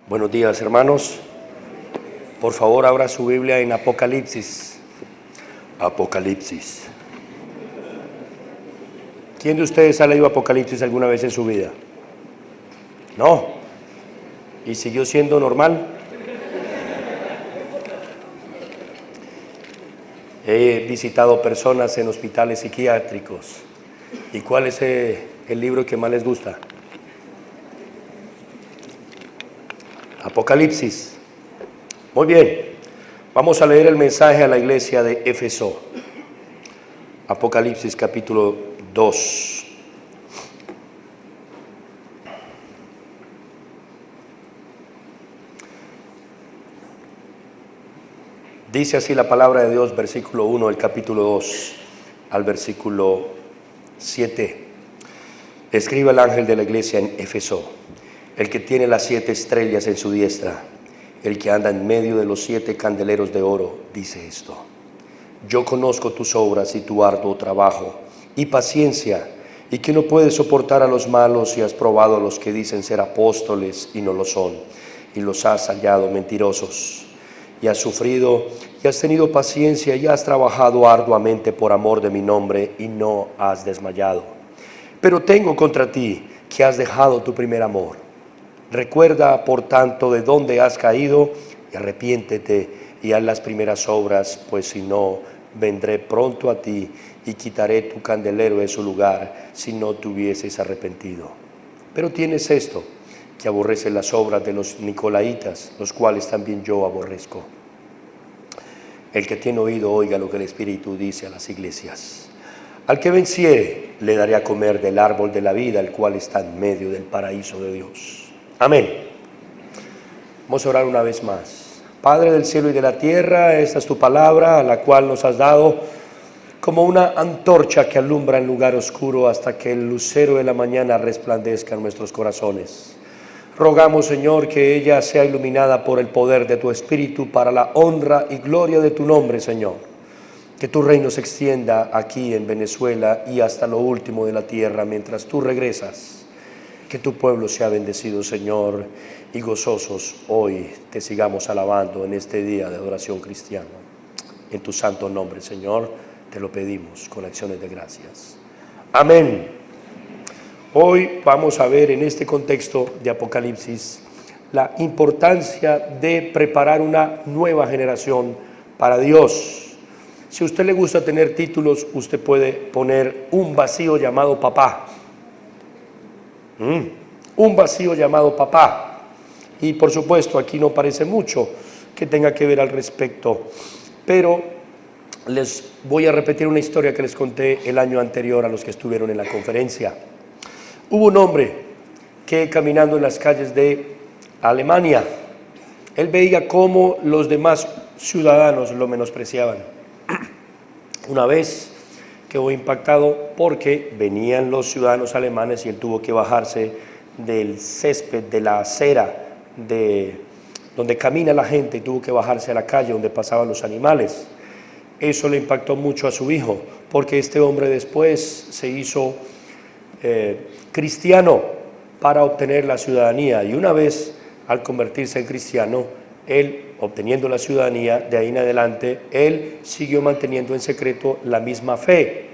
Buenos días, hermanos. Por favor, abra su Biblia en Apocalipsis. Apocalipsis. ¿Quién de ustedes ha leído Apocalipsis alguna vez en su vida? ¿No? ¿Y siguió siendo normal? He visitado personas en hospitales psiquiátricos. ¿Y cuál es el libro que más les gusta? Apocalipsis. Muy bien, vamos a leer el mensaje a la iglesia de Éfeso. Apocalipsis capítulo 2. Dice así la palabra de Dios, versículo 1 del capítulo 2 al versículo 7. Escribe el ángel de la iglesia en Éfeso, el que tiene las 7 estrellas en su diestra, el que anda en medio de los 7 candeleros de oro, dice esto: yo conozco tus obras y tu arduo trabajo y paciencia, y que no puedes soportar a los malos, y has probado a los que dicen ser apóstoles y no lo son, y los has hallado mentirosos, y has sufrido y has tenido paciencia y has trabajado arduamente por amor de mi nombre y no has desmayado. Pero tengo contra ti que has dejado tu primer amor. Recuerda, por tanto, de dónde has caído y arrepiéntete y haz las primeras obras, pues si no, vendré pronto a ti y quitaré tu candelero de su lugar si no te hubieses arrepentido. Pero tienes esto, que aborreces las obras de los nicolaitas, los cuales también yo aborrezco. El que tiene oído, oiga lo que el Espíritu dice a las iglesias. Al que venciere, le daré a comer del árbol de la vida, el cual está en medio del paraíso de Dios. Amén. Vamos a orar una vez más. Padre del cielo y de la tierra, esta es tu palabra, a la cual nos has dado como una antorcha que alumbra en lugar oscuro hasta que el lucero de la mañana resplandezca en nuestros corazones. Rogamos, Señor, que ella sea iluminada por el poder de tu Espíritu para la honra y gloria de tu nombre, Señor. Que tu reino se extienda aquí en Venezuela y hasta lo último de la tierra mientras tú regresas. Que tu pueblo sea bendecido, Señor, y gozosos hoy te sigamos alabando en este día de adoración cristiana. En tu santo nombre, Señor, te lo pedimos con acciones de gracias. Amén. Hoy vamos a ver en este contexto de Apocalipsis la importancia de preparar una nueva generación para Dios. Si a usted le gusta tener títulos, usted puede poner un vacío llamado papá. Un vacío llamado papá. Y por supuesto aquí no parece mucho que tenga que ver al respecto, pero les voy a repetir una historia que les conté el año anterior a los que estuvieron en la conferencia. Hubo un hombre que, caminando en las calles de Alemania, él veía cómo los demás ciudadanos lo menospreciaban. Una vez quedó impactado porque venían los ciudadanos alemanes y él tuvo que bajarse del césped, de la acera de donde camina la gente, y tuvo que bajarse a la calle donde pasaban los animales. Eso le impactó mucho a su hijo, porque este hombre después se hizo cristiano para obtener la ciudadanía, y una vez al convertirse en cristiano, él obteniendo la ciudadanía, de ahí en adelante, él siguió manteniendo en secreto la misma fe.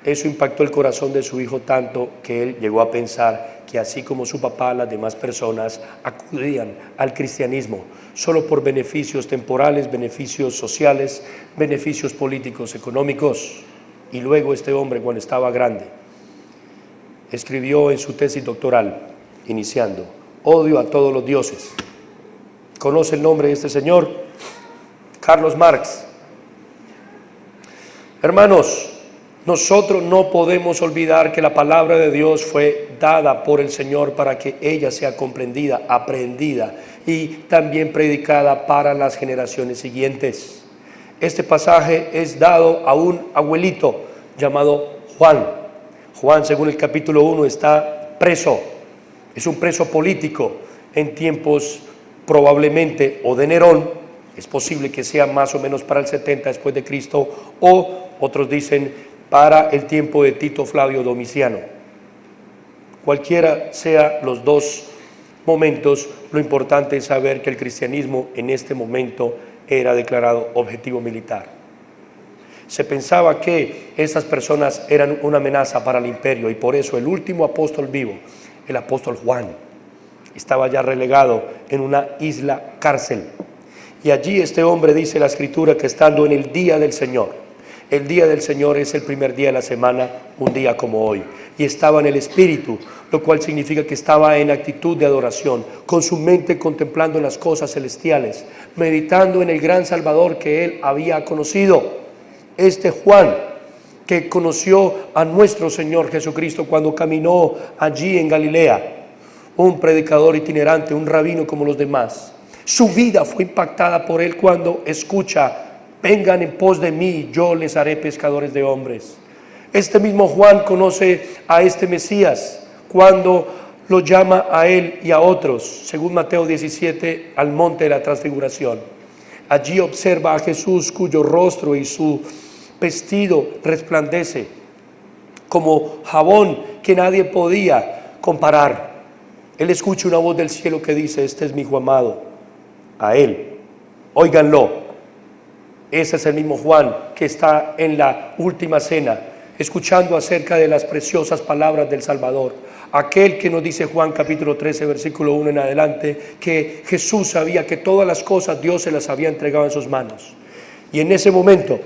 Eso impactó el corazón de su hijo tanto que él llegó a pensar que así como su papá, las demás personas acudían al cristianismo solo por beneficios temporales, beneficios sociales, beneficios políticos, económicos. Y luego este hombre, cuando estaba grande, escribió en su tesis doctoral, iniciando: odio a todos los dioses. ¿Conoce el nombre de este señor? Carlos Marx. Hermanos, nosotros no podemos olvidar que la palabra de Dios fue dada por el Señor para que ella sea comprendida, aprendida y también predicada para las generaciones siguientes. Este pasaje es dado a un abuelito llamado Juan. Juan, según el capítulo 1, está preso. Es un preso político en tiempos probablemente o de Nerón, es posible que sea más o menos para el 70 después de Cristo, o otros dicen para el tiempo de Tito Flavio Domiciano. Cualquiera sea los dos momentos, lo importante es saber que el cristianismo en este momento era declarado objetivo militar. Se pensaba que esas personas eran una amenaza para el imperio, y por eso el último apóstol vivo, el apóstol Juan, estaba ya relegado en una isla cárcel. Y allí este hombre dice la escritura que estando en el día del Señor, el día del Señor es el primer día de la semana, un día como hoy, y estaba en el Espíritu, lo cual significa que estaba en actitud de adoración, con su mente contemplando las cosas celestiales, meditando en el gran Salvador que él había conocido. Este Juan, que conoció a nuestro Señor Jesucristo cuando caminó allí en Galilea, un predicador itinerante, un rabino como los demás. Su vida fue impactada por él cuando escucha: vengan en pos de mí, yo les haré pescadores de hombres. Este mismo Juan conoce a este Mesías cuando lo llama a él y a otros, según Mateo 17, al monte de la transfiguración. Allí observa a Jesús cuyo rostro y su vestido resplandece como jabón que nadie podía comparar. Él escucha una voz del cielo que dice: este es mi hijo amado, a él óiganlo. Ese es el mismo Juan que está en la última cena, escuchando acerca de las preciosas palabras del Salvador. Aquel que nos dice Juan capítulo 13, versículo 1 en adelante, que Jesús sabía que todas las cosas Dios se las había entregado en sus manos. Y en ese momento,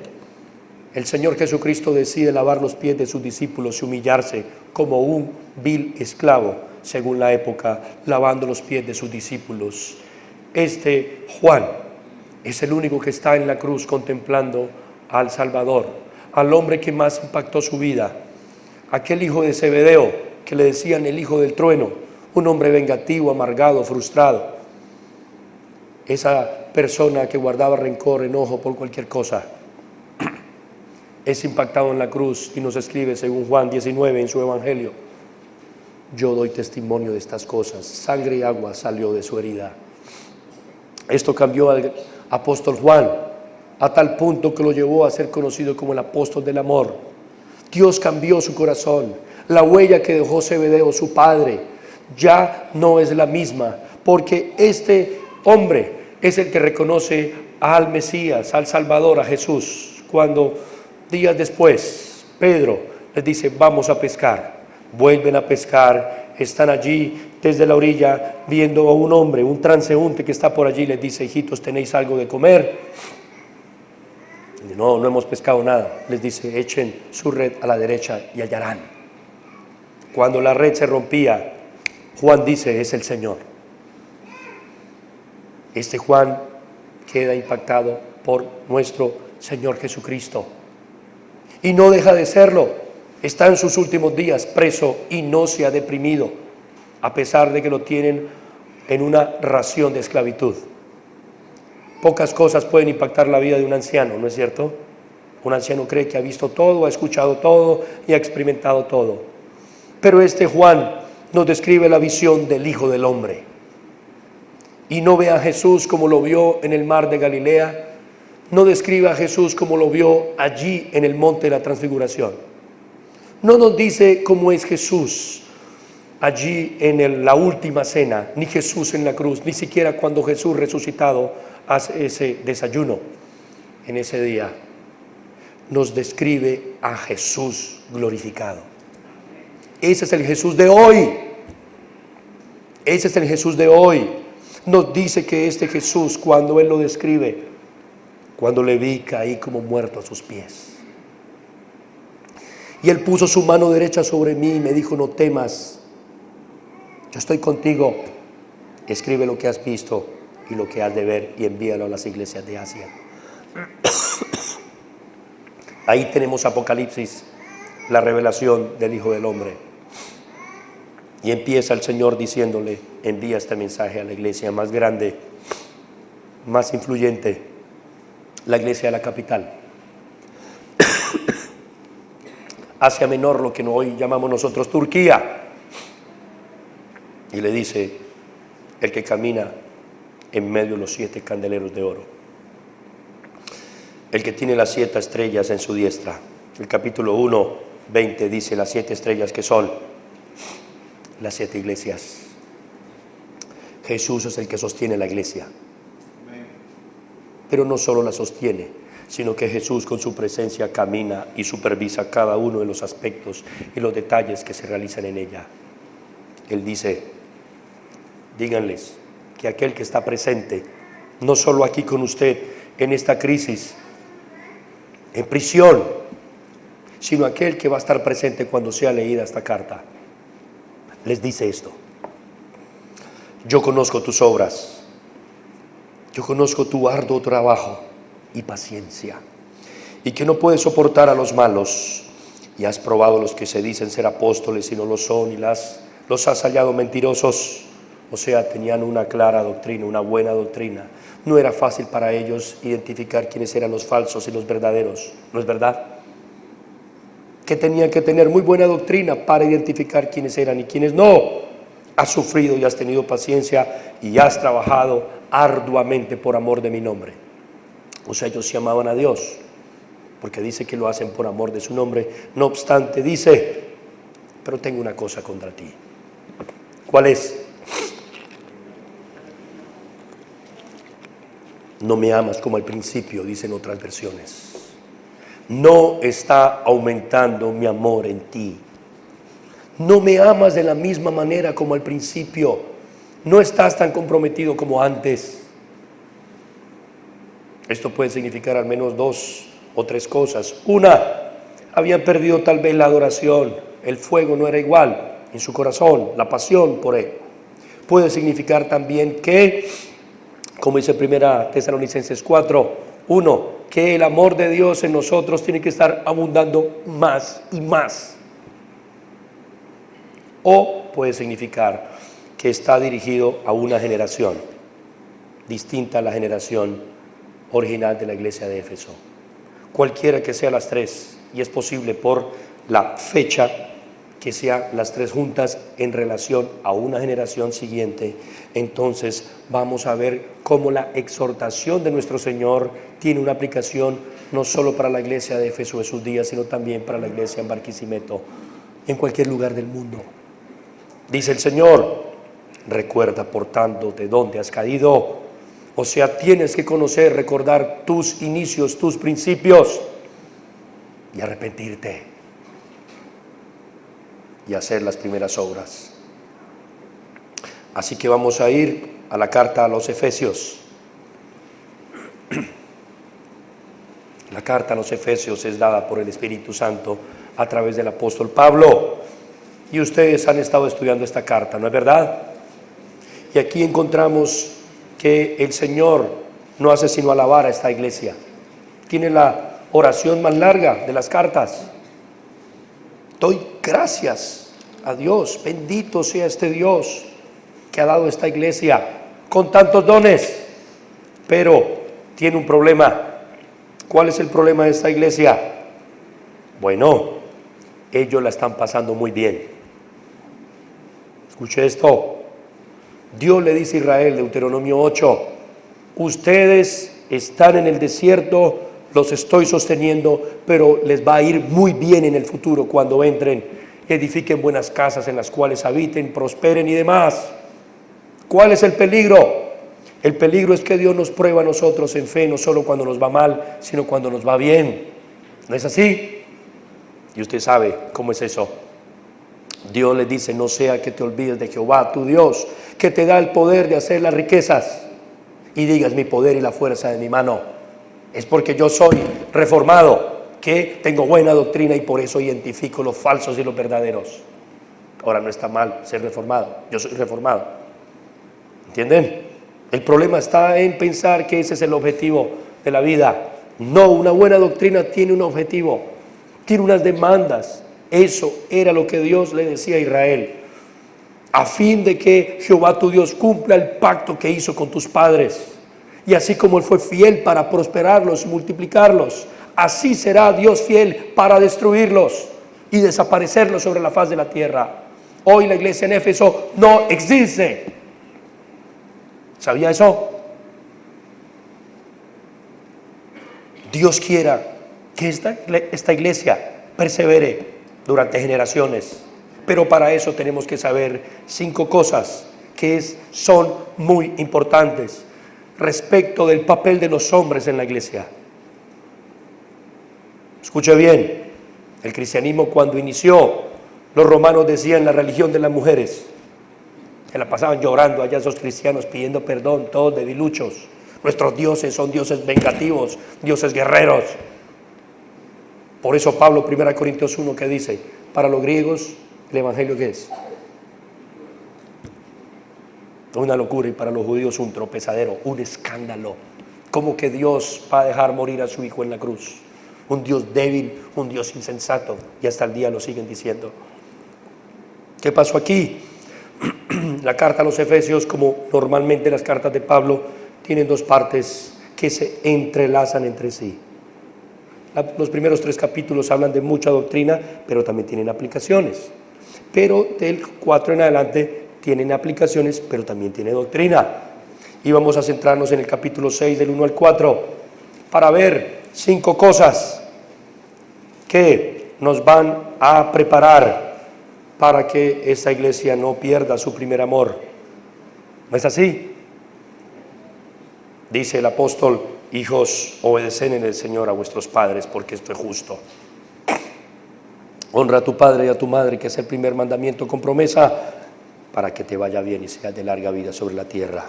el Señor Jesucristo decide lavar los pies de sus discípulos y humillarse como un vil esclavo, según la época, lavando los pies de sus discípulos. Este Juan es el único que está en la cruz contemplando al Salvador, al hombre que más impactó su vida, aquel hijo de Zebedeo que le decían el hijo del trueno, un hombre vengativo, amargado, frustrado, esa persona que guardaba rencor, enojo por cualquier cosa. Es impactado en la cruz y nos escribe, según Juan 19 en su evangelio: yo doy testimonio de estas cosas, sangre y agua salió de su herida. Esto cambió al apóstol Juan a tal punto que lo llevó a ser conocido como el apóstol del amor. Dios cambió su corazón. La huella que dejó Zebedeo, su padre, ya no es la misma, porque este hombre es el que reconoce al Mesías, al Salvador, a Jesús. Cuando días después Pedro les dice: vamos a pescar, vuelven a pescar, están allí desde la orilla viendo a un hombre, un transeúnte que está por allí, les dice: hijitos, ¿tenéis algo de comer? No hemos pescado nada. Les dice: echen su red a la derecha y hallarán. Cuando la red se rompía, Juan dice: es el Señor. Este Juan queda impactado por nuestro Señor Jesucristo y no deja de serlo. Está en sus últimos días preso y no se ha deprimido, a pesar de que lo tienen en una ración de esclavitud. Pocas cosas pueden impactar la vida de un anciano, ¿no es cierto? Un anciano cree que ha visto todo, ha escuchado todo y ha experimentado todo. Pero este Juan nos describe la visión del Hijo del Hombre. Y no ve a Jesús como lo vio en el mar de Galilea, no describe a Jesús como lo vio allí en el monte de la transfiguración. No nos dice cómo es Jesús allí en la última cena, ni Jesús en la cruz, ni siquiera cuando Jesús resucitado hace ese desayuno en ese día. Nos describe a Jesús glorificado. Ese es el Jesús de hoy. Ese es el Jesús de hoy. Nos dice que este Jesús, cuando Él lo describe, cuando le vi, caí como muerto a sus pies. Y Él puso su mano derecha sobre mí y me dijo: no temas, yo estoy contigo. Escribe lo que has visto y lo que has de ver y envíalo a las iglesias de Asia. Ahí tenemos Apocalipsis, la revelación del Hijo del Hombre. Y empieza el Señor diciéndole: envía este mensaje a la iglesia más grande, más influyente, la iglesia de la capital. Asia Menor, lo que hoy llamamos nosotros Turquía. Y le dice: el que camina en medio de los 7 candeleros de oro, el que tiene las 7 estrellas en su diestra. El capítulo 1, 20 dice: las 7 estrellas que son las 7 iglesias. Jesús es el que sostiene la iglesia. Pero no solo la sostiene, sino que Jesús con su presencia camina y supervisa cada uno de los aspectos y los detalles que se realizan en ella. Él dice, díganles que aquel que está presente, no solo aquí con usted en esta crisis, en prisión, sino aquel que va a estar presente cuando sea leída esta carta, les dice esto: yo conozco tus obras, yo conozco tu arduo trabajo y paciencia, y que no puedes soportar a los malos, y has probado los que se dicen ser apóstoles y no lo son, y los has hallado mentirosos. O sea, tenían una clara doctrina, una buena doctrina. No era fácil para ellos identificar quiénes eran los falsos y los verdaderos, ¿no es verdad? Que tenían que tener muy buena doctrina para identificar quiénes eran y quiénes no. Has sufrido y has tenido paciencia y has trabajado arduamente por amor de mi nombre. O sea, ellos se amaban a Dios, porque dice que lo hacen por amor de su nombre. No obstante, dice, pero tengo una cosa contra ti. ¿Cuál es? No me amas como al principio, dicen otras versiones. No está aumentando mi amor en ti. No me amas de la misma manera como al principio. No estás tan comprometido como antes. Esto puede significar al menos 2 o 3 cosas. Una, habían perdido tal vez la adoración. El fuego no era igual en su corazón, la pasión por él. Puede significar también que, como dice 1 Tesalonicenses 4:1, que el amor de Dios en nosotros tiene que estar abundando más y más. O puede significar que está dirigido a una generación distinta a la generación original de la iglesia de Éfeso. Cualquiera que sea las 3, y es posible por la fecha que sean las 3 juntas en relación a una generación siguiente, entonces vamos a ver cómo la exhortación de nuestro Señor tiene una aplicación no solo para la iglesia de Éfeso de sus días, sino también para la iglesia en Barquisimeto, en cualquier lugar del mundo. Dice el Señor, recuerda por tanto de dónde has caído. O sea, tienes que conocer, recordar tus inicios, tus principios, y arrepentirte y hacer las primeras obras. Así que vamos a ir a la carta a los Efesios. La carta a los Efesios es dada por el Espíritu Santo a través del apóstol Pablo, y ustedes han estado estudiando esta carta, ¿no es verdad? Y aquí encontramos que el Señor no hace sino alabar a esta iglesia. Tiene la oración más larga de las cartas. Doy gracias a Dios, bendito sea este Dios que ha dado esta iglesia con tantos dones, pero tiene un problema. ¿Cuál es el problema de esta iglesia? Bueno, ellos la están pasando muy bien. Escuche esto. Dios le dice a Israel, Deuteronomio 8, ustedes están en el desierto, los estoy sosteniendo, pero les va a ir muy bien en el futuro cuando entren, edifiquen buenas casas en las cuales habiten, prosperen y demás. ¿Cuál es el peligro? El peligro es que Dios nos prueba a nosotros en fe, no solo cuando nos va mal, sino cuando nos va bien. ¿No es así? Y usted sabe cómo es eso. Dios le dice, no sea que te olvides de Jehová, tu Dios, que te da el poder de hacer las riquezas, y digas, mi poder y la fuerza de mi mano. Es porque yo soy reformado, que tengo buena doctrina y por eso identifico los falsos y los verdaderos. Ahora, no está mal ser reformado, yo soy reformado. ¿Entienden? El problema está en pensar que ese es el objetivo de la vida. No, una buena doctrina tiene un objetivo, tiene unas demandas. Eso era lo que Dios le decía a Israel, a fin de que Jehová tu Dios cumpla el pacto que hizo con tus padres, y así como Él fue fiel para prosperarlos y multiplicarlos, así será Dios fiel para destruirlos y desaparecerlos sobre la faz de la tierra. Hoy la iglesia en Éfeso no existe. ¿Sabía eso? Dios quiera que esta iglesia persevere durante generaciones, pero para eso tenemos que saber 5 cosas son muy importantes respecto del papel de los hombres en la iglesia. Escuche bien, el cristianismo cuando inició, los romanos decían la religión de las mujeres. Se la pasaban llorando allá esos cristianos pidiendo perdón, todos debiluchos. Nuestros dioses son dioses vengativos, dioses guerreros. Por eso Pablo, 1 Corintios 1, que dice, para los griegos, ¿el evangelio qué es? Una locura, y para los judíos un tropezadero, un escándalo. ¿Cómo que Dios va a dejar morir a su hijo en la cruz? Un Dios débil, un Dios insensato, y hasta el día lo siguen diciendo. ¿Qué pasó aquí? La carta a los Efesios, como normalmente las cartas de Pablo, tienen dos partes que se entrelazan entre sí. Los primeros 3 capítulos hablan de mucha doctrina, pero también tienen aplicaciones. Pero del 4 en adelante tienen aplicaciones, pero también tiene doctrina. Y vamos a centrarnos en el capítulo 6, del 1 al 4, para ver 5 cosas que nos van a preparar para que esta iglesia no pierda su primer amor. ¿No es así? Dice el apóstol: hijos, obedeced en el Señor a vuestros padres, porque esto es justo. Honra a tu padre y a tu madre, que es el primer mandamiento con promesa, para que te vaya bien y seas de larga vida sobre la tierra.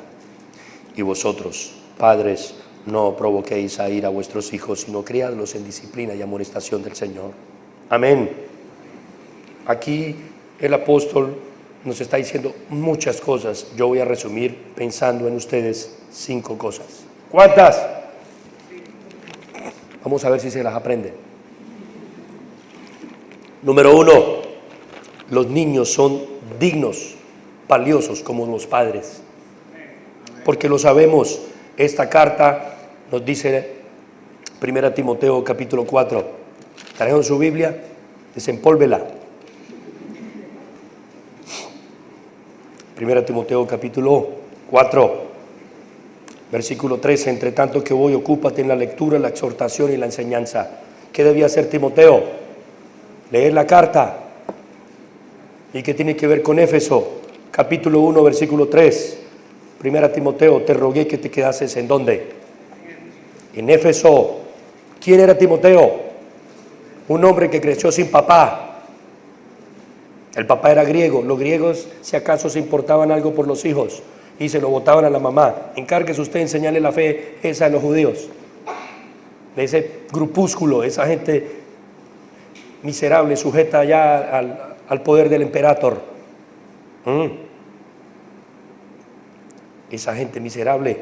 Y vosotros, padres, no provoquéis a ira a vuestros hijos, sino criadlos en disciplina y amonestación del Señor. Amén. Aquí el apóstol nos está diciendo muchas cosas. Yo voy a resumir pensando en ustedes 5 cosas. ¿Cuántas? Vamos a ver si se las aprenden. Número 1, los niños son dignos, valiosos como los padres. Porque lo sabemos, esta carta nos dice 1 Timoteo capítulo 4. ¿Trajeron su Biblia? Desempólvela. 1 Timoteo capítulo 4, versículo 13. Entre tanto que voy, ocúpate en la lectura, la exhortación y la enseñanza. ¿Qué debía hacer Timoteo? Leer la carta. ¿Y qué tiene que ver con Éfeso? Capítulo 1, versículo 3. 1 Timoteo, te rogué que te quedases ¿en dónde? En Éfeso. ¿Quién era Timoteo? Un hombre que creció sin papá. El papá era griego. Los griegos, si acaso, se importaban algo por los hijos y se lo botaban a la mamá. Encárguese usted de enseñarle la fe esa a los judíos, de ese grupúsculo, esa gente miserable sujeta ya al poder del emperador. Esa gente miserable,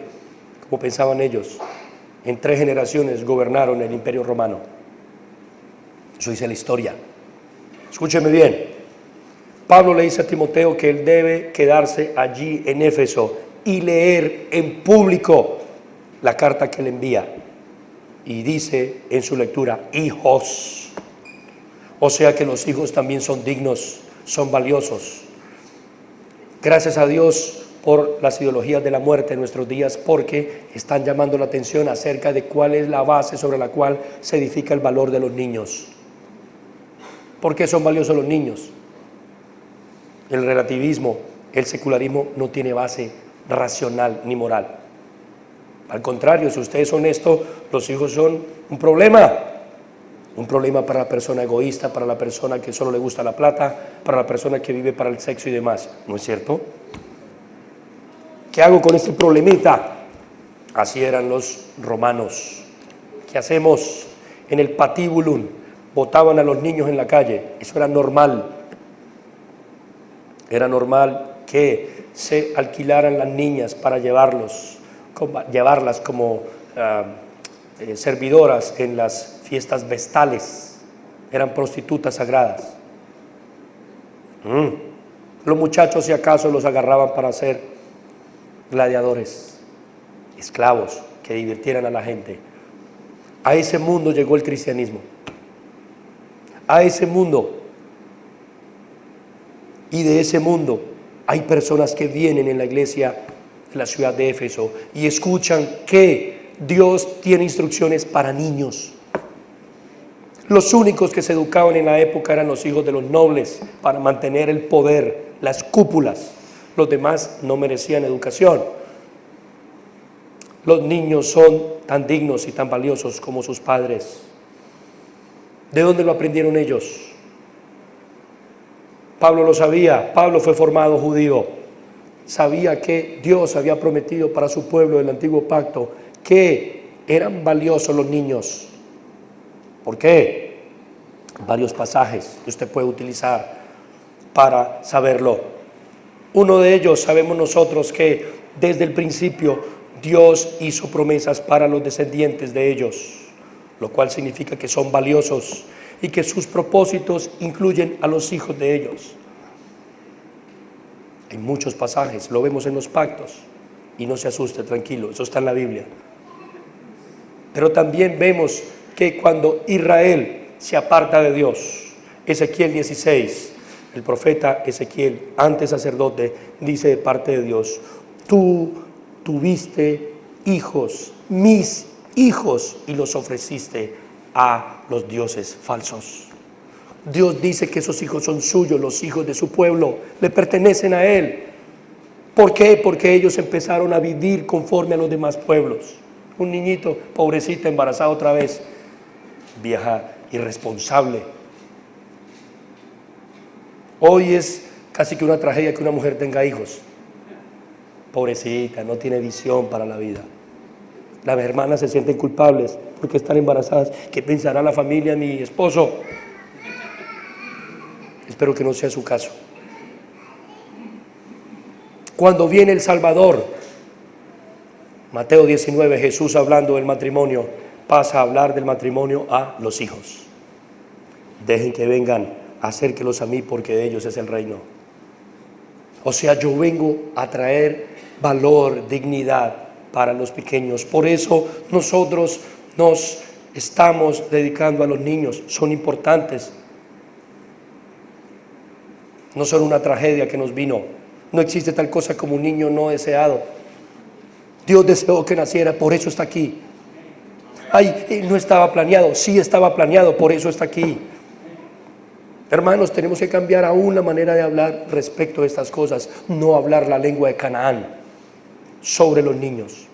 como pensaban ellos, en 3 generaciones gobernaron el imperio romano. Eso dice la historia. Escúcheme bien. Pablo le dice a Timoteo que él debe quedarse allí en Éfeso y leer en público la carta que le envía. Y dice en su lectura, hijos. O sea que los hijos también son dignos, son valiosos. Gracias a Dios por las ideologías de la muerte en nuestros días, porque están llamando la atención acerca de cuál es la base sobre la cual se edifica el valor de los niños. ¿Por qué son valiosos los niños? El relativismo, el secularismo no tiene base racional ni moral. Al contrario, si usted es honesto, los hijos son un problema para la persona egoísta, para la persona que solo le gusta la plata, para la persona que vive para el sexo y demás. ¿No es cierto? ¿Qué hago con este problemita? Así eran los romanos. ¿Qué hacemos? En el patíbulum botaban a los niños en la calle. Eso era normal. Era normal que se alquilaran las niñas para llevarlas como servidoras en las fiestas vestales. Eran prostitutas sagradas. Los muchachos, si acaso, los agarraban para ser gladiadores, esclavos que divirtieran a la gente. A ese mundo llegó el cristianismo. A ese mundo. Y de ese mundo hay personas que vienen en la iglesia de la ciudad de Éfeso y escuchan que Dios tiene instrucciones para niños. Los únicos que se educaban en la época eran los hijos de los nobles para mantener el poder, las cúpulas. Los demás no merecían educación. Los niños son tan dignos y tan valiosos como sus padres. ¿De dónde lo aprendieron ellos? Pablo lo sabía. Pablo fue formado judío. Sabía que Dios había prometido para su pueblo del antiguo pacto que eran valiosos los niños. ¿Por qué? Varios pasajes que usted puede utilizar para saberlo. Uno de ellos, sabemos nosotros que desde el principio Dios hizo promesas para los descendientes de ellos, lo cual significa que son valiosos y que sus propósitos incluyen a los hijos de ellos. Hay muchos pasajes, lo vemos en los pactos, y no se asuste, tranquilo, eso está en la Biblia. Pero también vemos que cuando Israel se aparta de Dios, Ezequiel 16, el profeta Ezequiel, antes sacerdote, dice de parte de Dios: tú tuviste hijos, mis hijos, y los ofreciste a los dioses falsos. Dios dice que esos hijos son suyos, los hijos de su pueblo, le pertenecen a Él. ¿Por qué? Porque ellos empezaron a vivir conforme a los demás pueblos. Un niñito, pobrecita, embarazada otra vez, vieja irresponsable. Hoy es casi que una tragedia que una mujer tenga hijos. Pobrecita, no tiene visión para la vida. Las hermanas se sienten culpables porque están embarazadas. ¿Qué pensará la familia de mi esposo? Espero que no sea su caso. Cuando viene el Salvador, Mateo 19, Jesús hablando del matrimonio, pasa a hablar del matrimonio a los hijos. Dejen que vengan, acérquelos a mí, porque de ellos es el reino. O sea, yo vengo a traer valor, dignidad para los pequeños. Por eso nosotros nos estamos dedicando a los niños. Son importantes. No son una tragedia que nos vino. No existe tal cosa como un niño no deseado. Dios deseó que naciera, por eso está aquí. Ay, no estaba planeado. Sí estaba planeado, por eso está aquí. Hermanos, tenemos que cambiar aún la manera de hablar respecto a estas cosas. No hablar la lengua de Canaán sobre los niños.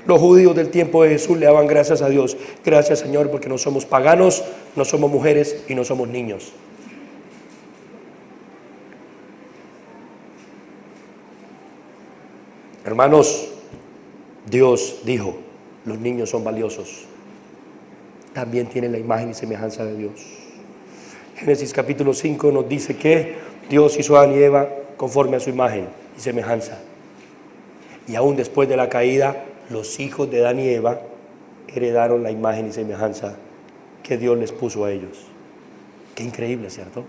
Los judíos del tiempo de Jesús le daban gracias a Dios. Gracias, Señor, porque no somos paganos, no somos mujeres y no somos niños. Hermanos, Dios dijo: los niños son valiosos. También tienen la imagen y semejanza de Dios. Génesis capítulo 5 nos dice que Dios hizo a Adán y Eva conforme a su imagen y semejanza. Y aún después de la caída, los hijos de Adán y Eva heredaron la imagen y semejanza que Dios les puso a ellos. Qué increíble, ¿cierto?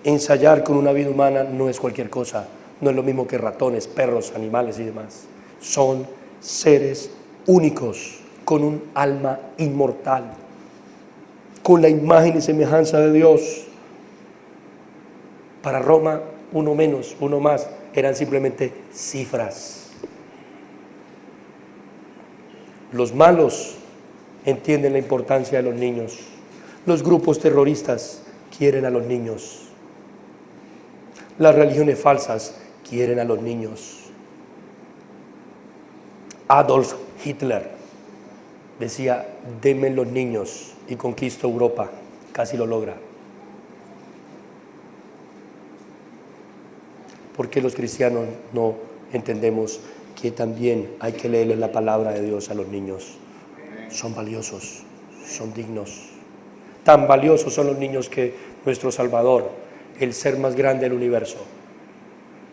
Ensayar con una vida humana no es cualquier cosa. No es lo mismo que ratones, perros, animales y demás. Son seres únicos, con un alma inmortal, con la imagen y semejanza de Dios. Para Roma, uno menos, uno más, eran simplemente cifras. Los malos entienden la importancia de los niños. Los grupos terroristas quieren a los niños. Las religiones falsas quieren a los niños. Adolf Hitler decía: denme los niños y conquisto Europa. Casi lo logra. Porque los cristianos no entendemos que también hay que leerles la palabra de Dios a los niños? Son valiosos, son dignos. Tan valiosos son los niños que nuestro Salvador, el ser más grande del universo,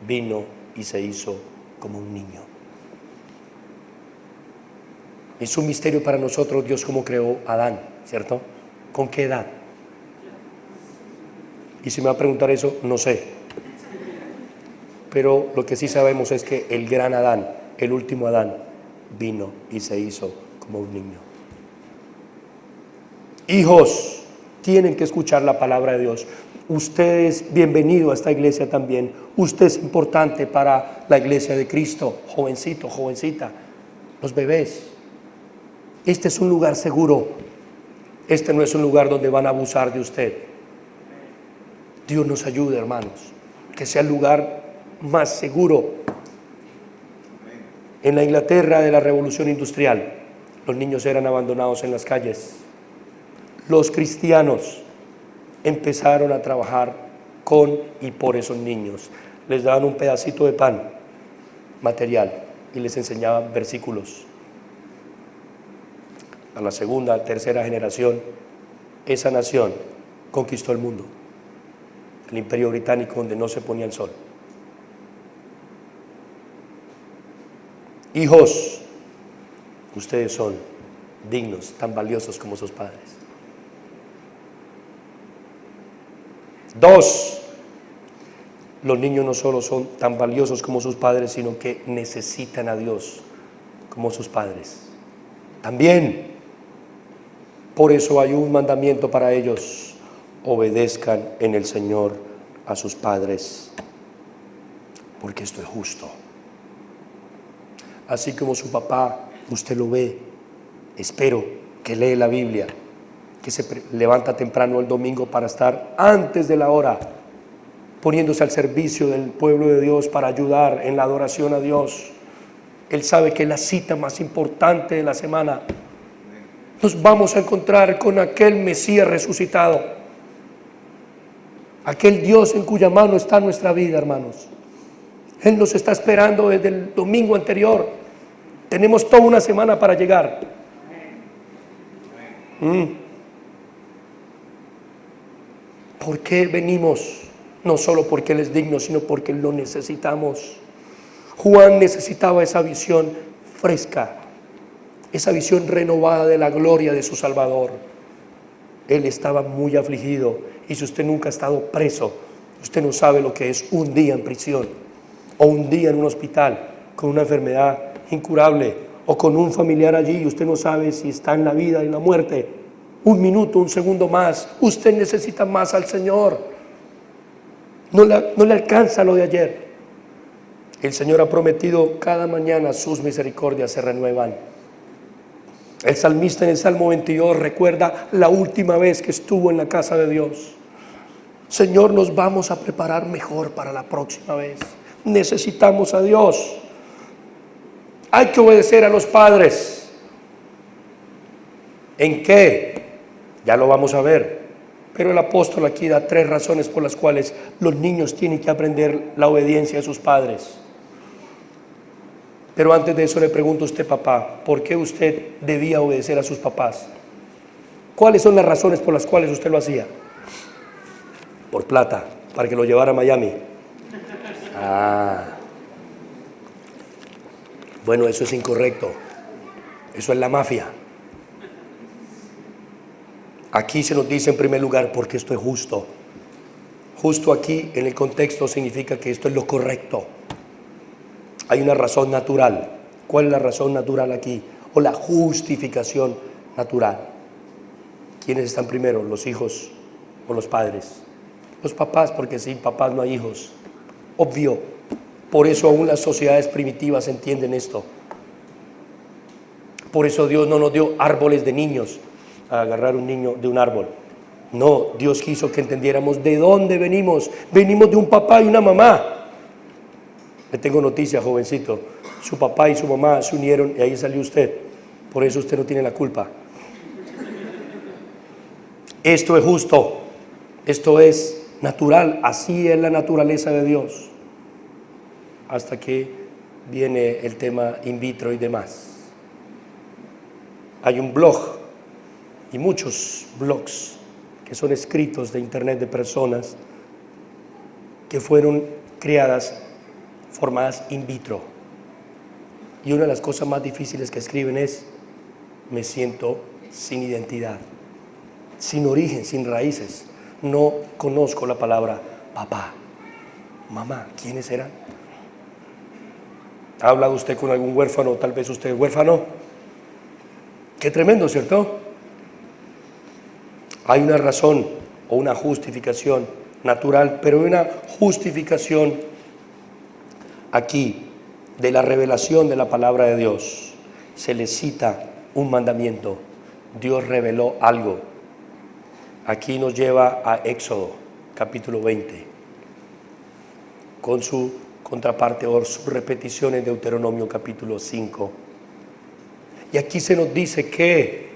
vino y se hizo como un niño. Es un misterio para nosotros Dios cómo creó a Adán, ¿cierto? ¿Con qué edad? Y si me va a preguntar eso, no sé. Pero lo que sí sabemos es que el gran Adán, el último Adán, vino y se hizo como un niño. Hijos, tienen que escuchar la palabra de Dios. Usted es bienvenido a esta iglesia también. Usted es importante para la iglesia de Cristo. Jovencito, jovencita, los bebés. Este es un lugar seguro. Este no es un lugar donde van a abusar de usted. Dios nos ayude, hermanos, que sea el lugar más seguro. En la Inglaterra de la Revolución Industrial, los niños eran abandonados en las calles. Los cristianos empezaron a trabajar con y por esos niños. Les daban un pedacito de pan material y les enseñaban versículos. A la segunda, tercera generación, esa nación conquistó el mundo. El Imperio Británico, donde no se ponía el sol. Hijos, ustedes son dignos, tan valiosos como sus padres. 2, los niños no solo son tan valiosos como sus padres, sino que necesitan a Dios como sus padres. También, por eso hay un mandamiento para ellos: obedezcan en el Señor a sus padres, porque esto es justo. Así como su papá, usted lo ve, espero que lee la Biblia, que se levanta temprano el domingo para estar antes de la hora, poniéndose al servicio del pueblo de Dios para ayudar en la adoración a Dios. Él sabe que es la cita más importante de la semana. Nos vamos a encontrar con aquel Mesías resucitado, aquel Dios en cuya mano está nuestra vida, hermanos. Él nos está esperando desde el domingo anterior. Tenemos toda una semana para llegar. ¿Por qué venimos? No solo porque Él es digno, sino porque lo necesitamos. Juan necesitaba esa visión fresca, esa visión renovada de la gloria de su Salvador. Él estaba muy afligido, y si usted nunca ha estado preso, usted no sabe lo que es un día en prisión, o un día en un hospital con una enfermedad incurable, o con un familiar allí y usted no sabe si está en la vida y en la muerte. Un minuto, un segundo más, usted necesita más al Señor. No le alcanza lo de ayer. El Señor ha prometido: cada mañana sus misericordias se renuevan. El salmista en el Salmo 22 recuerda la última vez que estuvo en la casa de Dios. Señor, nos vamos a preparar mejor para la próxima vez. Necesitamos a Dios. Hay que obedecer a los padres. ¿En qué? Ya lo vamos a ver. Pero el apóstol aquí da 3 razones por las cuales los niños tienen que aprender la obediencia a sus padres. Pero antes de eso le pregunto a usted, papá, ¿por qué usted debía obedecer a sus papás? ¿Cuáles son las razones por las cuales usted lo hacía? Por plata, para que lo llevara a Miami. Bueno, eso es incorrecto. Eso es la mafia. Aquí se nos dice en primer lugar porque esto es justo. Justo aquí en el contexto significa que esto es lo correcto. Hay una razón natural. ¿Cuál es la razón natural aquí? O la justificación natural. ¿Quiénes están primero, los hijos o los padres? Los papás, porque sin papás no hay hijos. Obvio. Por eso aún las sociedades primitivas entienden esto. Por eso Dios no nos dio árboles de niños, a agarrar un niño de un árbol. No, Dios quiso que entendiéramos de dónde venimos. Venimos de un papá y una mamá. Le tengo noticias, jovencito. Su papá y su mamá se unieron y ahí salió usted. Por eso usted no tiene la culpa. Esto es justo. Esto es natural. Así es la naturaleza de Dios. Hasta que viene el tema in vitro y demás. Hay un blog y muchos blogs que son escritos de internet de personas que fueron criadas, formadas in vitro. Y una de las cosas más difíciles que escriben es: me siento sin identidad, sin origen, sin raíces. No conozco la palabra papá, mamá. ¿Quiénes eran? ¿Ha hablado usted con algún huérfano? Tal vez usted es huérfano. Qué tremendo, ¿cierto? Hay una razón o una justificación natural, pero hay una justificación aquí de la revelación de la palabra de Dios. Se le cita un mandamiento. Dios reveló algo. Aquí nos lleva a Éxodo, capítulo 20, con su contraparte o su repetición en Deuteronomio capítulo 5. Y aquí se nos dice que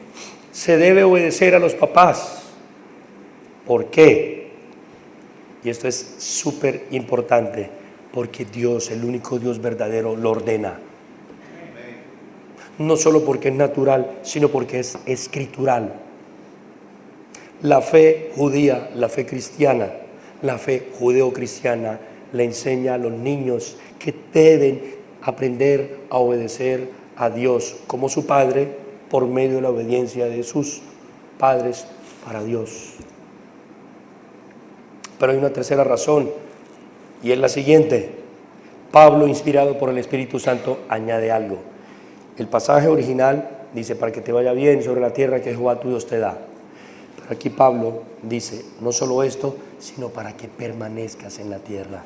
se debe obedecer a los papás. ¿Por qué? Y esto es súper importante, porque Dios, el único Dios verdadero, lo ordena. No solo porque es natural, sino porque es escritural. La fe judía, la fe cristiana, la fe judeo-cristiana le enseña a los niños que deben aprender a obedecer a Dios como su Padre por medio de la obediencia de sus padres para Dios. Pero hay una tercera razón, y es la siguiente. Pablo, inspirado por el Espíritu Santo, añade algo. El pasaje original dice: para que te vaya bien sobre la tierra que Jehová tu Dios te da. Pero aquí Pablo dice, no solo esto, sino para que permanezcas en la tierra.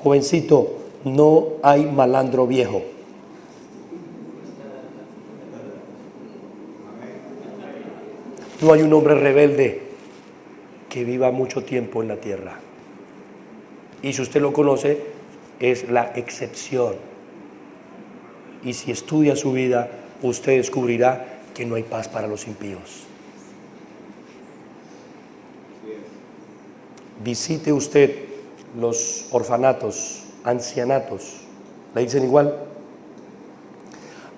Jovencito, no hay malandro viejo. No hay un hombre rebelde que viva mucho tiempo en la tierra. Y si usted lo conoce, es la excepción. Y si estudia su vida, usted descubrirá que no hay paz para los impíos. Visite usted los orfanatos, ancianatos, ¿le dicen igual?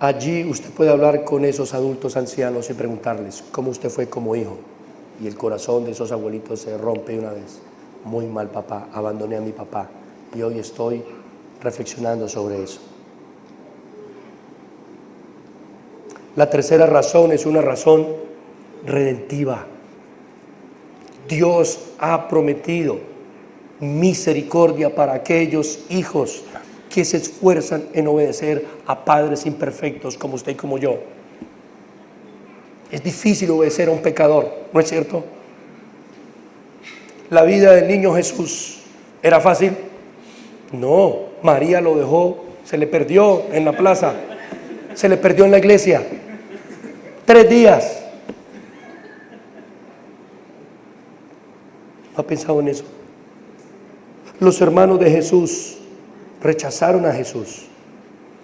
Allí usted puede hablar con esos adultos ancianos y preguntarles cómo usted fue como hijo. Y el corazón de esos abuelitos se rompe una vez. Muy mal, papá, abandoné a mi papá y hoy estoy reflexionando sobre eso. La tercera razón es una razón redentiva. Dios ha prometido misericordia para aquellos hijos que se esfuerzan en obedecer a padres imperfectos como usted y como yo. Es difícil obedecer a un pecador, ¿no es cierto? ¿La vida del niño Jesús era fácil? No, María lo dejó, se le perdió en la plaza, se le perdió en la iglesia. 3 días. ¿Ha pensado en eso? Los hermanos de Jesús rechazaron a Jesús.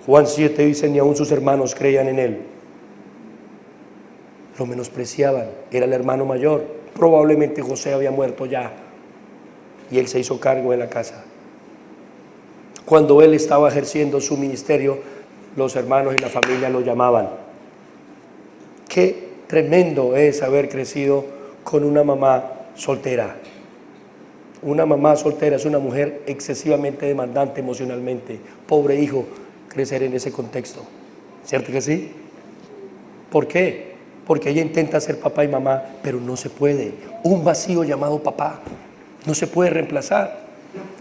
Juan 7 dice, ni aun sus hermanos creían en él. Lo menospreciaban, era el hermano mayor. Probablemente José había muerto ya y él se hizo cargo de la casa. Cuando él estaba ejerciendo su ministerio, los hermanos y la familia lo llamaban. Qué tremendo es haber crecido con una mamá soltera. Una mamá soltera es una mujer excesivamente demandante emocionalmente. Pobre hijo, crecer en ese contexto. ¿Cierto que sí? ¿Por qué? Porque ella intenta ser papá y mamá, pero no se puede. Un vacío llamado papá no se puede reemplazar.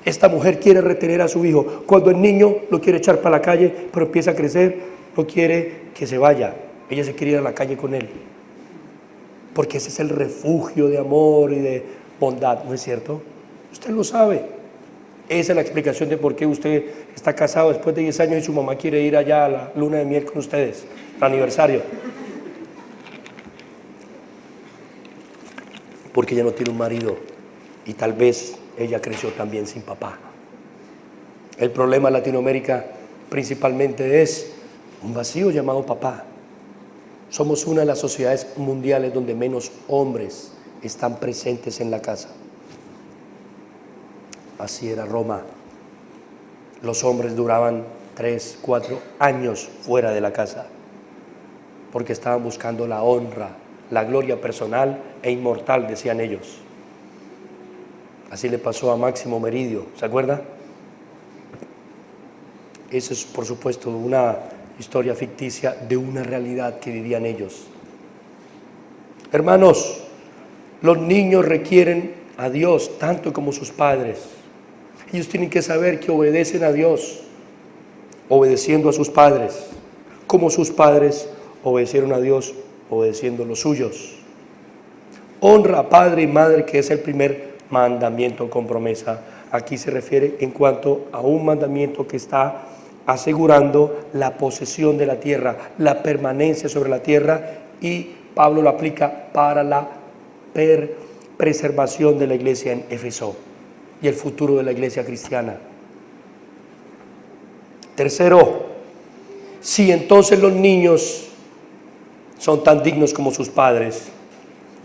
Esta mujer quiere retener a su hijo. Cuando el niño lo quiere echar para la calle, pero empieza a crecer, no quiere que se vaya. Ella se quiere ir a la calle con él. Porque ese es el refugio de amor y de bondad, ¿no es cierto? Usted lo sabe. Esa es la explicación de por qué usted está casado después de 10 años y su mamá quiere ir allá a la luna de miel con ustedes, el aniversario. Porque ella no tiene un marido y tal vez ella creció también sin papá. El problema en Latinoamérica principalmente es un vacío llamado papá. Somos una de las sociedades mundiales donde menos hombres están presentes en la casa. Así era Roma. Los hombres duraban 3, 4 años fuera de la casa porque estaban buscando la honra, la gloria personal e inmortal, decían ellos. Así le pasó a Máximo Meridio, ¿se acuerda? Eso es, por supuesto, una historia ficticia de una realidad que vivían ellos. Hermanos, los niños requieren a Dios tanto como sus padres. Ellos tienen que saber que obedecen a Dios, obedeciendo a sus padres, como sus padres obedecieron a Dios, obedeciendo los suyos. Honra a padre y madre, que es el primer mandamiento con promesa. Aquí se refiere en cuanto a un mandamiento que está asegurando la posesión de la tierra, la permanencia sobre la tierra, y Pablo lo aplica para la preservación de la iglesia en Éfeso y el futuro de la iglesia cristiana. Tercero, si entonces los niños son tan dignos como sus padres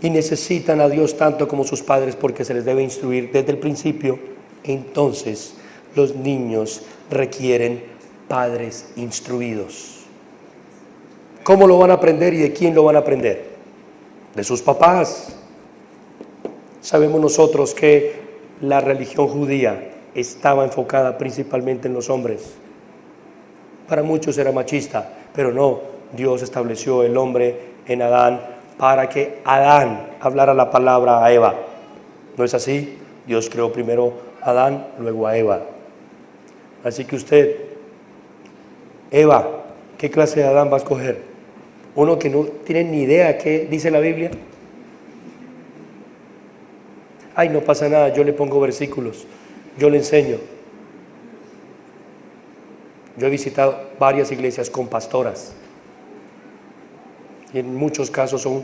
y necesitan a Dios tanto como sus padres porque se les debe instruir desde el principio, entonces los niños requieren padres instruidos. ¿Cómo lo van a aprender y de quién lo van a aprender? De sus papás. Sabemos nosotros que la religión judía estaba enfocada principalmente en los hombres. Para muchos era machista, pero no, Dios estableció el hombre en Adán para que Adán hablara la palabra a Eva. ¿No es así? Dios creó primero a Adán, luego a Eva. Así que usted, Eva, ¿qué clase de Adán va a escoger? ¿Uno que no tiene ni idea qué dice la Biblia? Ay, no pasa nada, yo le pongo versículos, yo le enseño. Yo he visitado varias iglesias con pastoras y en muchos casos son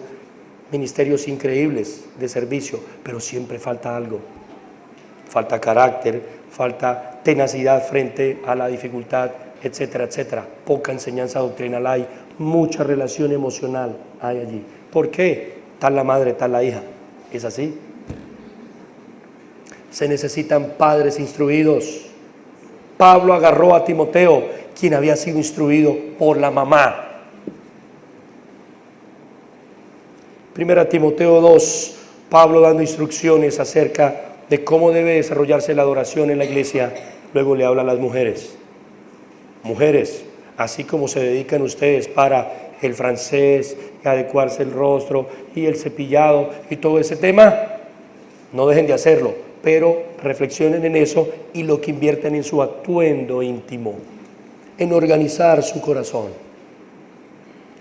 ministerios increíbles de servicio, pero siempre falta algo. Falta carácter, falta tenacidad frente a la dificultad, etcétera, etcétera. Poca enseñanza doctrinal hay, mucha relación emocional hay allí. ¿Por qué? Tal la madre, tal la hija. ¿Es así? Se necesitan padres instruidos. Pablo agarró a Timoteo, quien había sido instruido por la mamá. Primera Timoteo 2, Pablo dando instrucciones acerca de cómo debe desarrollarse la adoración en la iglesia. Luego le habla a las mujeres. Mujeres, así como se dedican ustedes para el francés, y adecuarse el rostro y el cepillado y todo ese tema, no dejen de hacerlo, pero reflexionen en eso y lo que invierten en su atuendo íntimo, en organizar su corazón.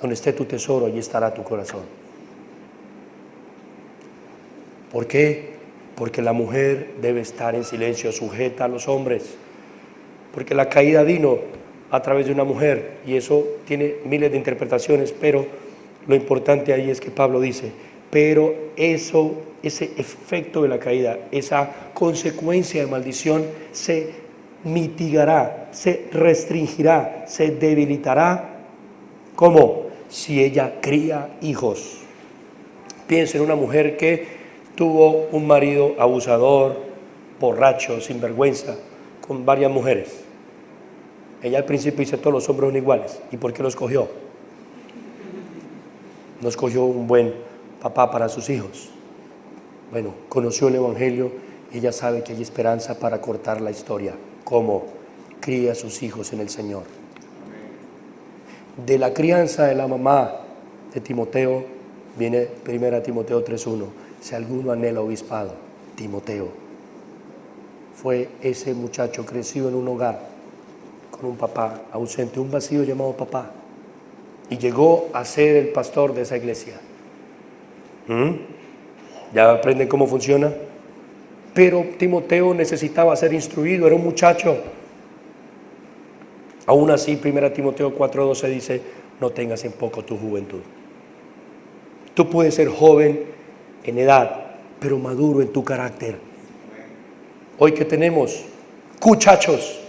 Donde esté tu tesoro, allí estará tu corazón. ¿Por qué? Porque la mujer debe estar en silencio, sujeta a los hombres. Porque la caída vino a través de una mujer y eso tiene miles de interpretaciones, pero lo importante ahí es que Pablo dice, pero ese efecto de la caída, esa consecuencia de maldición se mitigará, se restringirá, se debilitará. ¿Cómo? Si ella cría hijos. Piensa en una mujer que tuvo un marido abusador, borracho, sinvergüenza, con varias mujeres. Ella al principio dice, todos los hombres son iguales. ¿Y por qué los escogió? No escogió un buen papá para sus hijos. Bueno, conoció el Evangelio y ella sabe que hay esperanza para cortar la historia. ¿Cómo? Cría a sus hijos en el Señor. De la crianza de la mamá de Timoteo viene 1 Timoteo 3:1. Si alguno anhela obispado, Timoteo fue ese muchacho crecido en un hogar con un papá ausente, un vacío llamado papá, y llegó a ser el pastor de esa iglesia. ¿Ya aprenden cómo funciona? Pero Timoteo necesitaba ser instruido, era un muchacho. Aún así, 1 Timoteo 4:12 dice, no tengas en poco tu juventud. Tú puedes ser joven en edad, pero maduro en tu carácter. Hoy que tenemos cuchachos,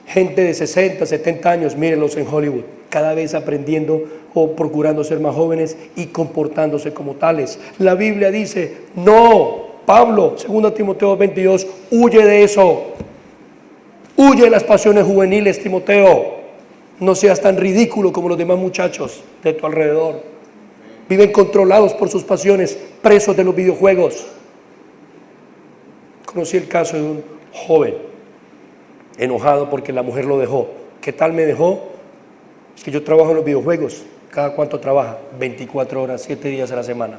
gente de 60, 70 años, mírenlos en Hollywood, cada vez aprendiendo o procurando ser más jóvenes y comportándose como tales. La Biblia dice, no, Pablo, 2 Timoteo 22, huye de eso. Huye de las pasiones juveniles, Timoteo. No seas tan ridículo como los demás muchachos de tu alrededor. Viven controlados por sus pasiones, presos de los videojuegos. Conocí el caso de un joven enojado porque la mujer lo dejó. ¿Qué tal me dejó? Es que yo trabajo en los videojuegos. ¿Cada cuánto trabaja? 24 horas, 7 días a la semana.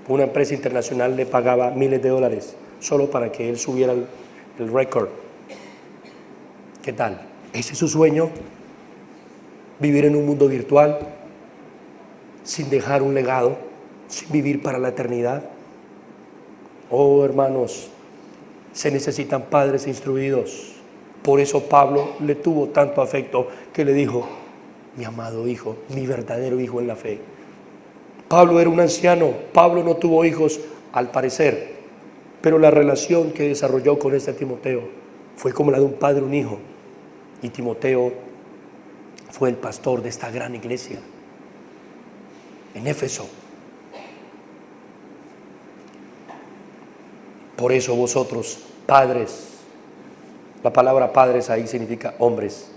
Una empresa internacional le pagaba miles de dólares solo para que él subiera el récord. ¿Qué tal? ¿Ese es su sueño? Vivir en un mundo virtual sin dejar un legado, sin vivir para la eternidad. Oh, hermanos, se necesitan padres instruidos. Por eso Pablo le tuvo tanto afecto que le dijo, mi amado hijo, mi verdadero hijo en la fe. Pablo era un anciano, Pablo no tuvo hijos al parecer, pero la relación que desarrolló con este Timoteo fue como la de un padre y un hijo. Y Timoteo fue el pastor de esta gran iglesia en Éfeso. Por eso vosotros, padres, la palabra padres ahí significa hombres.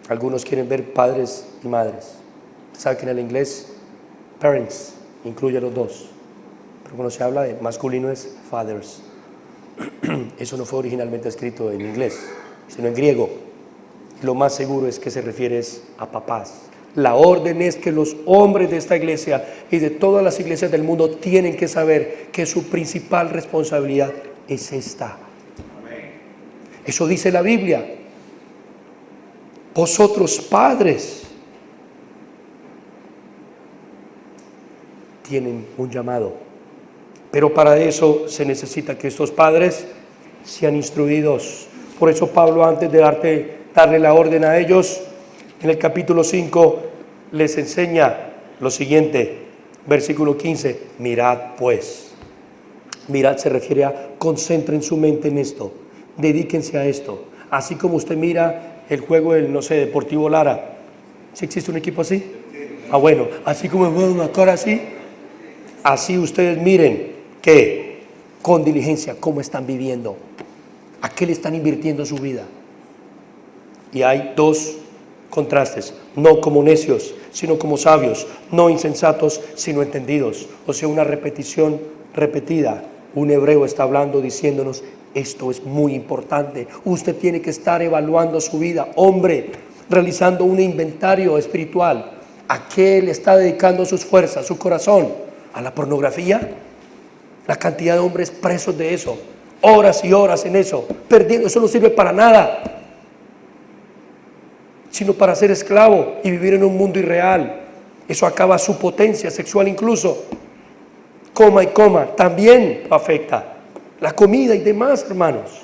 Algunos quieren ver padres y madres. ¿Saben que en el inglés parents incluye los dos? Pero cuando se habla de masculino es fathers. Eso no fue originalmente escrito en inglés, sino en griego. Lo más seguro es que se refiere a papás. La orden es que los hombres de esta iglesia y de todas las iglesias del mundo tienen que saber que su principal responsabilidad es esta. Eso dice la Biblia. Vosotros, padres, tienen un llamado, pero para eso se necesita que estos padres sean instruidos. Por eso Pablo, antes de darle la orden a ellos, en el capítulo 5 les enseña lo siguiente, versículo 15, mirad pues. Mirad se refiere a concentren su mente en esto, dedíquense a esto. Así como usted mira el juego del, no sé, Deportivo Lara. ¿Sí existe un equipo así? Bueno, así como una cara así, así ustedes miren que con diligencia cómo están viviendo, a qué le están invirtiendo su vida. Y hay dos contrastes, no como necios, sino como sabios, no insensatos, sino entendidos. O sea, una repetición repetida. Un hebreo está hablando, diciéndonos, esto es muy importante. Usted tiene que estar evaluando su vida, hombre, realizando un inventario espiritual. ¿A qué le está dedicando sus fuerzas, su corazón? ¿A la pornografía? La cantidad de hombres presos de eso, horas y horas en eso, perdiendo, eso no sirve para nada, sino para ser esclavo y vivir en un mundo irreal. Eso acaba su potencia sexual incluso. Coma y coma, también afecta la comida y demás, hermanos.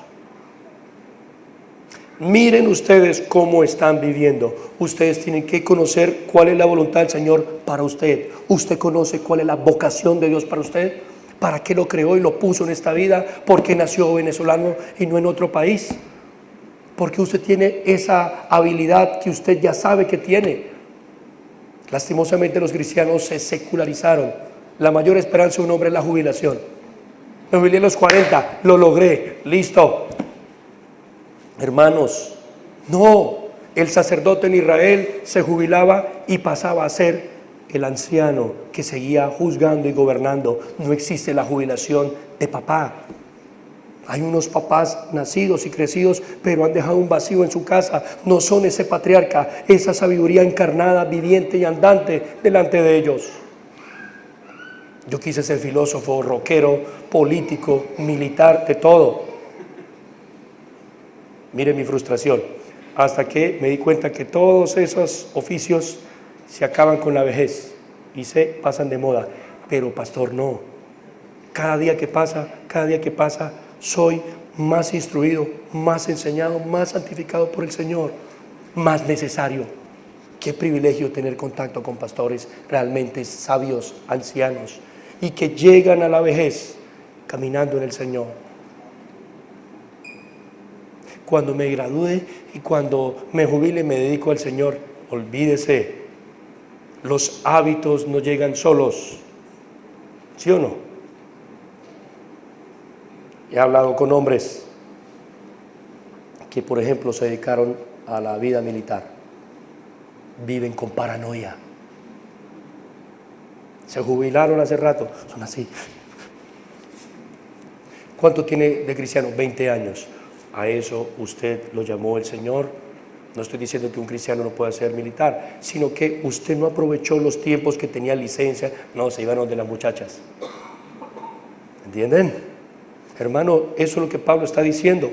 Miren ustedes cómo están viviendo. Ustedes tienen que conocer cuál es la voluntad del Señor para usted. Usted conoce cuál es la vocación de Dios para usted. ¿Para qué lo creó y lo puso en esta vida? ¿Por qué nació venezolano y no en otro país? Porque usted tiene esa habilidad que usted ya sabe que tiene. Lastimosamente los cristianos se secularizaron. La mayor esperanza de un hombre es la jubilación. Me jubilé a los 40, lo logré, listo. Hermanos, no, el sacerdote en Israel se jubilaba y pasaba a ser el anciano que seguía juzgando y gobernando. No existe la jubilación de papá. Hay unos papás nacidos y crecidos, pero han dejado un vacío en su casa. No son ese patriarca, esa sabiduría encarnada, viviente y andante delante de ellos. Yo quise ser filósofo, rockero, político, militar, de todo. Mire mi frustración, hasta que me di cuenta que todos esos oficios se acaban con la vejez y se pasan de moda. Pero pastor, no. Cada día que pasa, soy más instruido, más enseñado, más santificado por el Señor, más necesario. Qué privilegio tener contacto con pastores realmente sabios, ancianos, y que llegan a la vejez caminando en el Señor. Cuando me gradúe y cuando me jubile me dedico al Señor, olvídese, los hábitos no llegan solos, ¿sí o no? He hablado con hombres que, por ejemplo, se dedicaron a la vida militar, viven con paranoia. Se jubilaron hace rato, son así. ¿Cuánto tiene de cristiano? 20 años. A eso usted lo llamó el Señor. No estoy diciendo que un cristiano no pueda ser militar, sino que usted no aprovechó los tiempos que tenía licencia. No, se iban donde las muchachas. ¿Entienden? Hermano, eso es lo que Pablo está diciendo.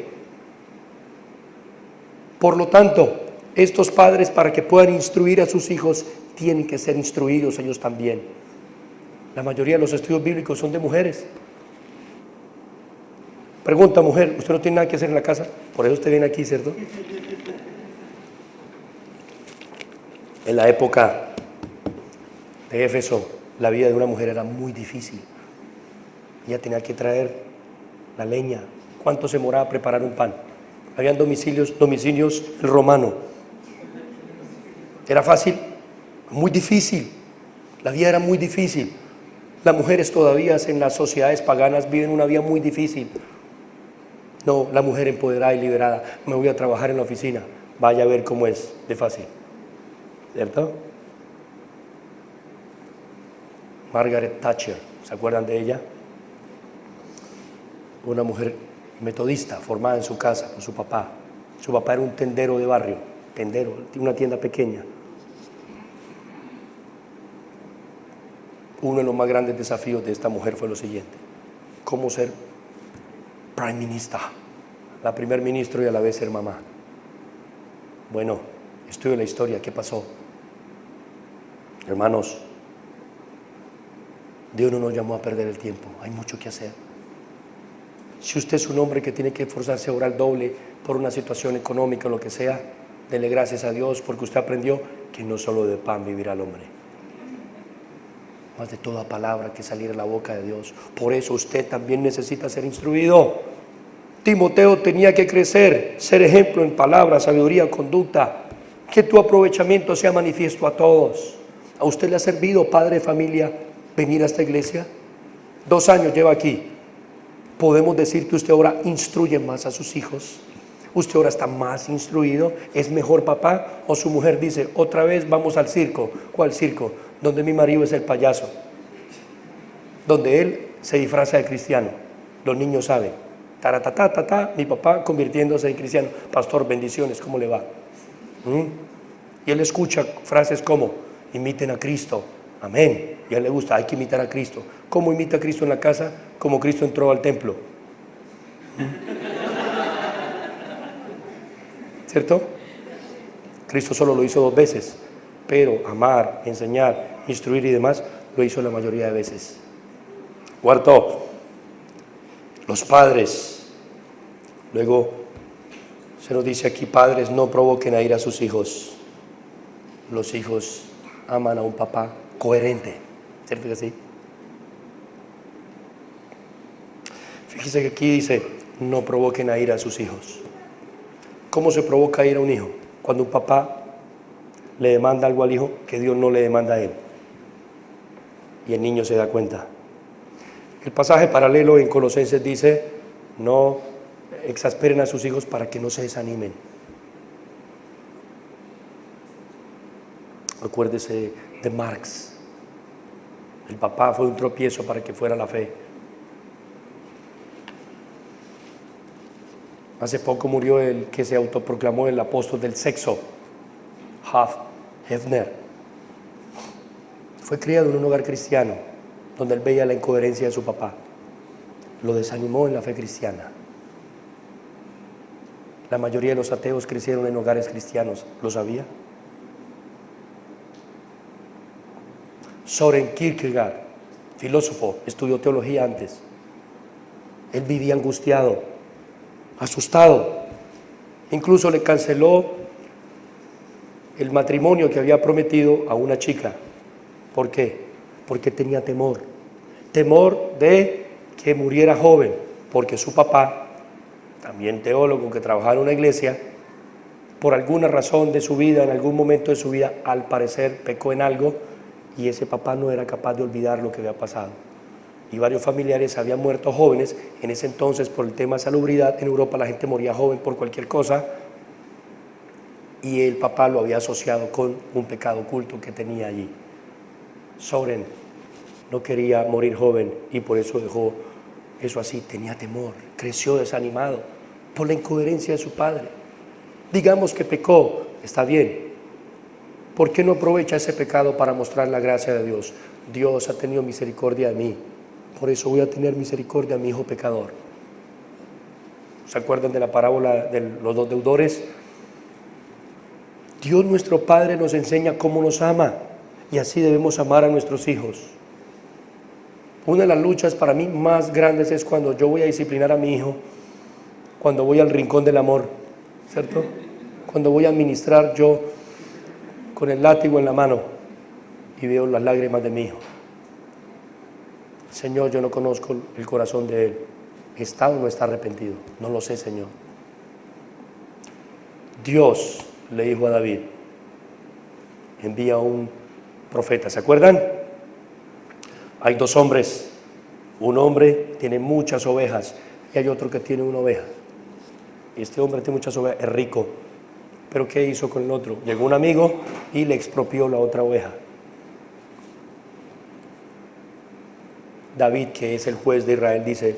Por lo tanto, estos padres, para que puedan instruir a sus hijos, tienen que ser instruidos ellos también. La mayoría de los estudios bíblicos son de mujeres. Pregunta, mujer, ¿usted no tiene nada que hacer en la casa? Por eso usted viene aquí, ¿cierto? En la época de Éfeso, la vida de una mujer era muy difícil. Ella tenía que traer la leña. ¿Cuánto se demoraba preparar un pan? Habían domicilios el romano. ¿Era fácil? Muy difícil. La vida era muy difícil. Las mujeres todavía en las sociedades paganas viven una vida muy difícil. No, la mujer empoderada y liberada. Me voy a trabajar en la oficina. Vaya a ver cómo es de fácil. ¿Cierto? Margaret Thatcher, ¿se acuerdan de ella? Una mujer metodista formada en su casa por su papá. Su papá era un tendero de barrio, una tienda pequeña. Uno de los más grandes desafíos de esta mujer fue lo siguiente: cómo ser prime minister, la primer ministro y a la vez ser mamá. Bueno, estudio la historia, ¿qué pasó? Hermanos, Dios no nos llamó a perder el tiempo, hay mucho que hacer. Si usted es un hombre que tiene que esforzarse a orar doble por una situación económica o lo que sea, dele gracias a Dios porque usted aprendió que no solo de pan vivirá el hombre, más de toda palabra que saliera de la boca de Dios. Por eso usted también necesita ser instruido. Timoteo tenía que crecer, ser ejemplo en palabra, sabiduría, conducta, que tu aprovechamiento sea manifiesto a todos. ¿A usted le ha servido, padre de familia, venir a esta iglesia? 2 años lleva aquí. Podemos decir que usted ahora instruye más a sus hijos. Usted ahora está más instruido. ¿Es mejor papá? O su mujer dice, otra vez vamos al circo. ¿Cuál circo? Donde mi marido es el payaso, donde él se disfraza de cristiano. Los niños saben, mi papá convirtiéndose en cristiano. Pastor, bendiciones, ¿cómo le va? Y él escucha frases como, imiten a Cristo, amén. Y a él le gusta, hay que imitar a Cristo. ¿Cómo imita a Cristo en la casa? Como Cristo entró al templo. ¿Cierto? Cristo solo lo hizo 2 veces, pero amar, enseñar, instruir y demás, lo hizo la mayoría de veces. 4, los padres. Luego se nos dice aquí, padres, no provoquen a ira a sus hijos. Los hijos aman a un papá coherente, ¿cierto que sí? Fíjese que aquí dice, no provoquen a ira a sus hijos. ¿Cómo se provoca a ira a un hijo? Cuando un papá le demanda algo al hijo que Dios no le demanda a él. Y el niño se da cuenta. El pasaje paralelo en Colosenses dice, no exasperen a sus hijos para que no se desanimen. Acuérdese de Marx. El papá fue un tropiezo para que fuera la fe. Hace poco murió el que se autoproclamó el apóstol del sexo, Hugh Hefner. Fue criado en un hogar cristiano, donde él veía la incoherencia de su papá. Lo desanimó en la fe cristiana. La mayoría de los ateos crecieron en hogares cristianos, ¿lo sabía? Søren Kierkegaard, filósofo, estudió teología antes. Él vivía angustiado, asustado. Incluso le canceló el matrimonio que había prometido a una chica. ¿Por qué? Porque tenía temor. Temor de que muriera joven, porque su papá, también teólogo que trabajaba en una iglesia, por alguna razón de su vida, en algún momento de su vida, al parecer pecó en algo y ese papá no era capaz de olvidar lo que había pasado. Y varios familiares habían muerto jóvenes. En ese entonces, por el tema de salubridad, en Europa la gente moría joven por cualquier cosa, y el papá lo había asociado con un pecado oculto que tenía allí. Søren no quería morir joven y por eso dejó eso así, tenía temor, creció desanimado por la incoherencia de su padre. Digamos que pecó, está bien. ¿Por qué no aprovecha ese pecado para mostrar la gracia de Dios? Dios ha tenido misericordia de mí, por eso voy a tener misericordia de mi hijo pecador. ¿Se acuerdan de la parábola de los 2 deudores? Dios nuestro Padre nos enseña cómo nos ama y así debemos amar a nuestros hijos. Una de las luchas para mí más grandes es cuando yo voy a disciplinar a mi hijo, cuando voy al rincón del amor, ¿cierto? Cuando voy a administrar yo con el látigo en la mano y veo las lágrimas de mi hijo. Señor, yo no conozco el corazón de él. ¿Está o no está arrepentido? No lo sé, Señor. Dios le dijo a David, envía un profeta. ¿Se acuerdan? Hay dos hombres. Un hombre tiene muchas ovejas y hay otro que tiene una oveja. Y este hombre tiene muchas ovejas, es rico. Pero ¿qué hizo con el otro? Llegó un amigo y le expropió la otra oveja. David, que es el juez de Israel, dice,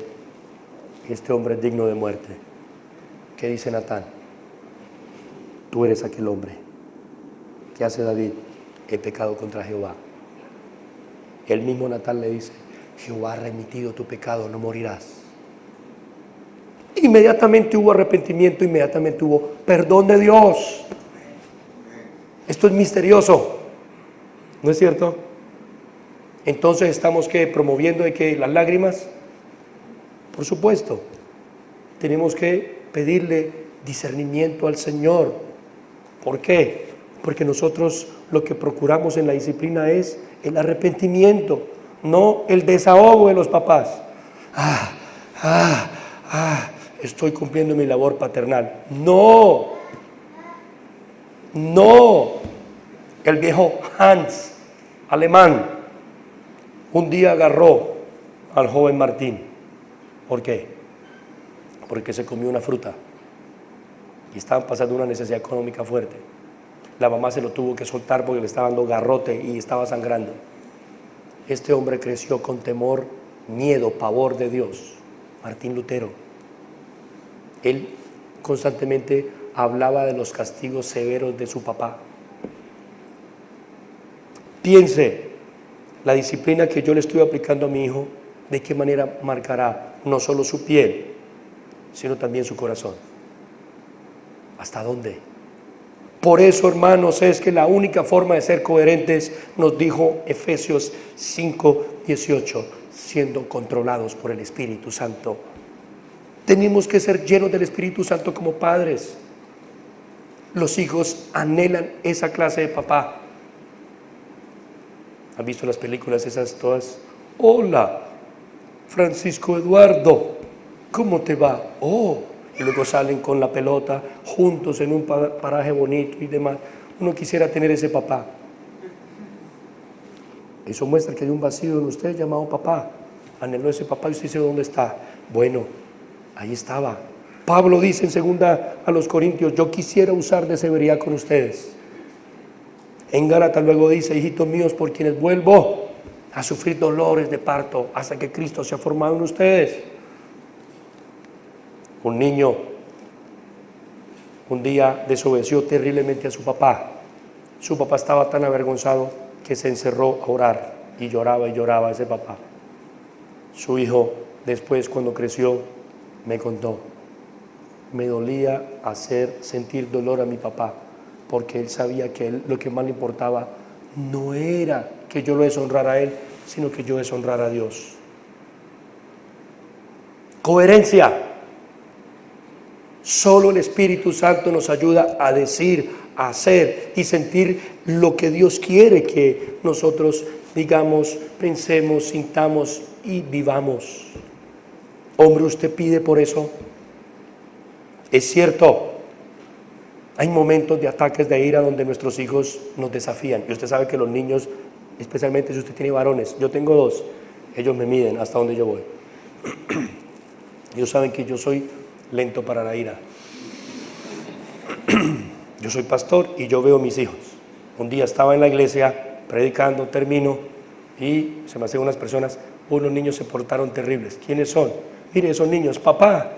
este hombre es digno de muerte. ¿Qué dice Natán? Tú eres aquel hombre. ¿Qué hace David? He pecado contra Jehová. El mismo Natán le dice, Jehová ha remitido tu pecado, no morirás. Inmediatamente hubo arrepentimiento, inmediatamente hubo perdón de Dios. Esto es misterioso, ¿no es cierto? Entonces estamos promoviendo de que las lágrimas, por supuesto, tenemos que pedirle discernimiento al Señor. ¿Por qué? Porque nosotros lo que procuramos en la disciplina es el arrepentimiento, no el desahogo de los papás. Estoy cumpliendo mi labor paternal. No. El viejo Hans, alemán, un día agarró al joven Martín. ¿Por qué? Porque se comió una fruta y estaban pasando una necesidad económica fuerte. La mamá se lo tuvo que soltar porque le estaba dando garrote y estaba sangrando. Este hombre creció con temor, miedo, pavor de Dios. Martín Lutero. Él constantemente hablaba de los castigos severos de su papá. Piense, la disciplina que yo le estoy aplicando a mi hijo, ¿de qué manera marcará no solo su piel, sino también su corazón? ¿Hasta dónde? Por eso, hermanos, es que la única forma de ser coherentes, nos dijo Efesios 5:18, siendo controlados por el Espíritu Santo. Tenemos que ser llenos del Espíritu Santo como padres. Los hijos anhelan esa clase de papá. ¿Han visto las películas esas todas? Hola, Francisco Eduardo, ¿cómo te va? Y luego salen con la pelota juntos en un paraje bonito y demás. Uno quisiera tener ese papá. Eso muestra que hay un vacío en usted llamado papá. Anheló ese papá y usted dice, ¿dónde está? Bueno, ahí estaba. Pablo dice en 2 a los Corintios, yo quisiera usar de severidad con ustedes. En Gálatas luego dice, hijitos míos, por quienes vuelvo a sufrir dolores de parto hasta que Cristo se ha formado en ustedes. Un niño un día desobedeció terriblemente a su papá. Su papá estaba tan avergonzado que se encerró a orar y lloraba ese papá. Su hijo después, cuando creció, me contó, me dolía hacer sentir dolor a mi papá, porque él sabía que lo que más le importaba no era que yo lo deshonrara a él, sino que yo deshonrara a Dios. Coherencia. Solo el Espíritu Santo nos ayuda a decir, a hacer y sentir lo que Dios quiere que nosotros digamos, pensemos, sintamos y vivamos. Hombre, usted pide por eso. Es cierto, hay momentos de ataques de ira donde nuestros hijos nos desafían. Y usted sabe que los niños, especialmente si usted tiene varones, yo tengo 2, ellos me miden hasta donde yo voy. Ellos saben que yo soy lento para la ira. Yo soy pastor y yo veo a mis hijos. Un día estaba en la iglesia predicando, termino y se me hacen unas personas, unos niños se portaron terribles. ¿Quiénes son? Mire, esos niños, papá.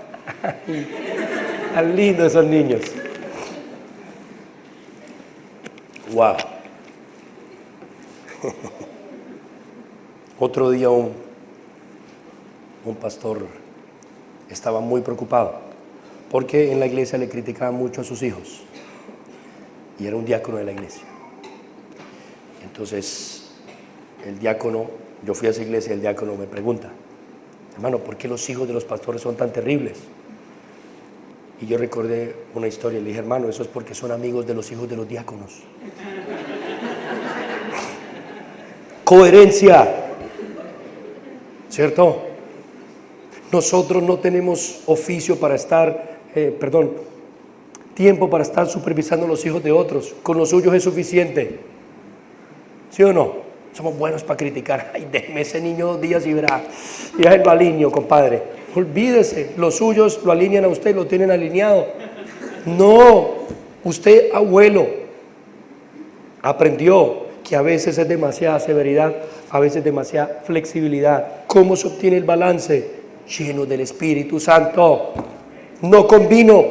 Tan lindos esos niños. Wow. Otro día un pastor estaba muy preocupado porque en la iglesia le criticaban mucho a sus hijos y era un diácono de la iglesia. Entonces el diácono, yo fui a esa iglesia y el diácono me pregunta, hermano, ¿por qué los hijos de los pastores son tan terribles? Y yo recordé una historia y le dije, hermano, eso es porque son amigos de los hijos de los diáconos. Coherencia, ¿cierto? Nosotros no tenemos oficio para estar, tiempo para estar supervisando los hijos de otros. Con los suyos es suficiente. ¿Sí o no? Somos buenos para criticar. Ay, déjeme ese niño 2 días y verá. Ya es lo alineo, compadre. Olvídese, los suyos lo alinean a usted, lo tienen alineado. No, usted, abuelo, aprendió que a veces es demasiada severidad, a veces demasiada flexibilidad. ¿Cómo se obtiene el balance? Lleno del Espíritu Santo, no con vino.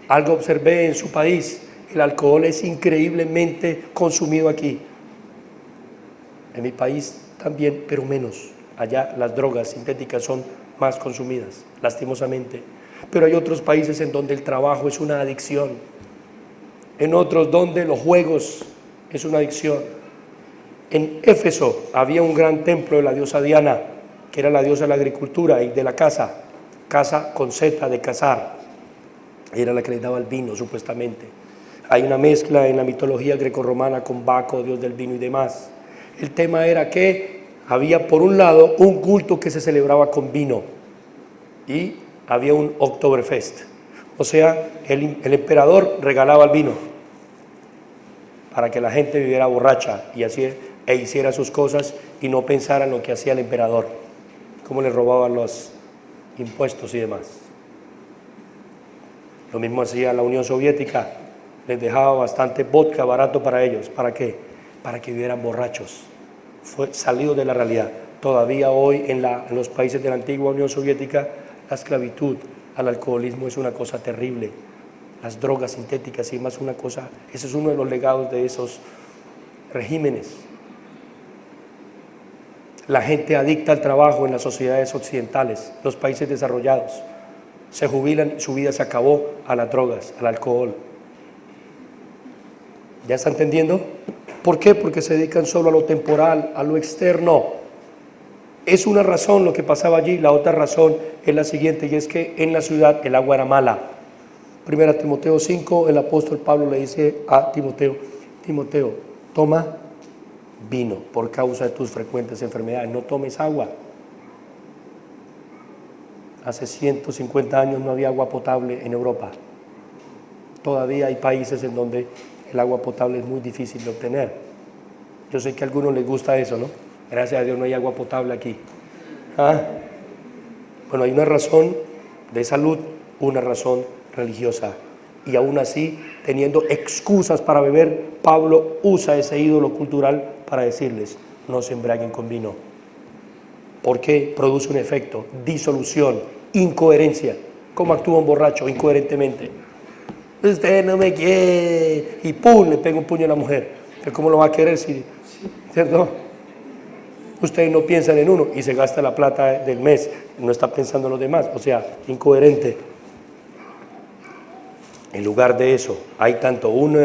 Algo observé en su país, el alcohol es increíblemente consumido aquí. En mi país también, pero menos. Allá las drogas sintéticas son más consumidas, lastimosamente. Pero hay otros países en donde el trabajo es una adicción, en otros donde los juegos es una adicción. En Éfeso había un gran templo de la diosa Diana, que era la diosa de la agricultura y de la caza, caza con Z de cazar, era la que le daba el vino supuestamente. Hay una mezcla en la mitología grecorromana con Baco, dios del vino y demás. El tema era que había por un lado un culto que se celebraba con vino y había un Oktoberfest, o sea, el emperador regalaba el vino para que la gente viviera borracha y así hiciera sus cosas y no pensara en lo que hacía el emperador, cómo le robaban los impuestos y demás. Lo mismo hacía la Unión Soviética, les dejaba bastante vodka barato para ellos. ¿Para qué? Para que vivieran borrachos. Fue salido de la realidad. Todavía hoy en los países de la antigua Unión Soviética, la esclavitud al alcoholismo es una cosa terrible. Las drogas sintéticas y más una cosa, ese es uno de los legados de esos regímenes. La gente adicta al trabajo en las sociedades occidentales, los países desarrollados, se jubilan, su vida se acabó a las drogas, al alcohol. ¿Ya está entendiendo? ¿Por qué? Porque se dedican solo a lo temporal, a lo externo. Es una razón lo que pasaba allí. La otra razón es la siguiente, y es que en la ciudad el agua era mala. 1 Timoteo 5, el apóstol Pablo le dice a Timoteo, Timoteo, toma vino por causa de tus frecuentes enfermedades, no tomes agua. Hace 150 años no había agua potable en Europa. Todavía hay países en donde el agua potable es muy difícil de obtener. Yo sé que a algunos les gusta eso, ¿no? Gracias a Dios no hay agua potable aquí. Bueno, hay una razón de salud, una razón religiosa. Y aún así, teniendo excusas para beber, Pablo usa ese ídolo cultural para decirles, no se embriaguen con vino. Porque produce un efecto, disolución, incoherencia. ¿Cómo actúa un borracho? Incoherentemente. Usted no me quiere. Y ¡pum! Le pega un puño a la mujer. ¿Cómo lo va a querer si, cierto? Ustedes no piensan en uno y se gasta la plata del mes, no está pensando en los demás, o sea, incoherente. En lugar de eso, hay tanto un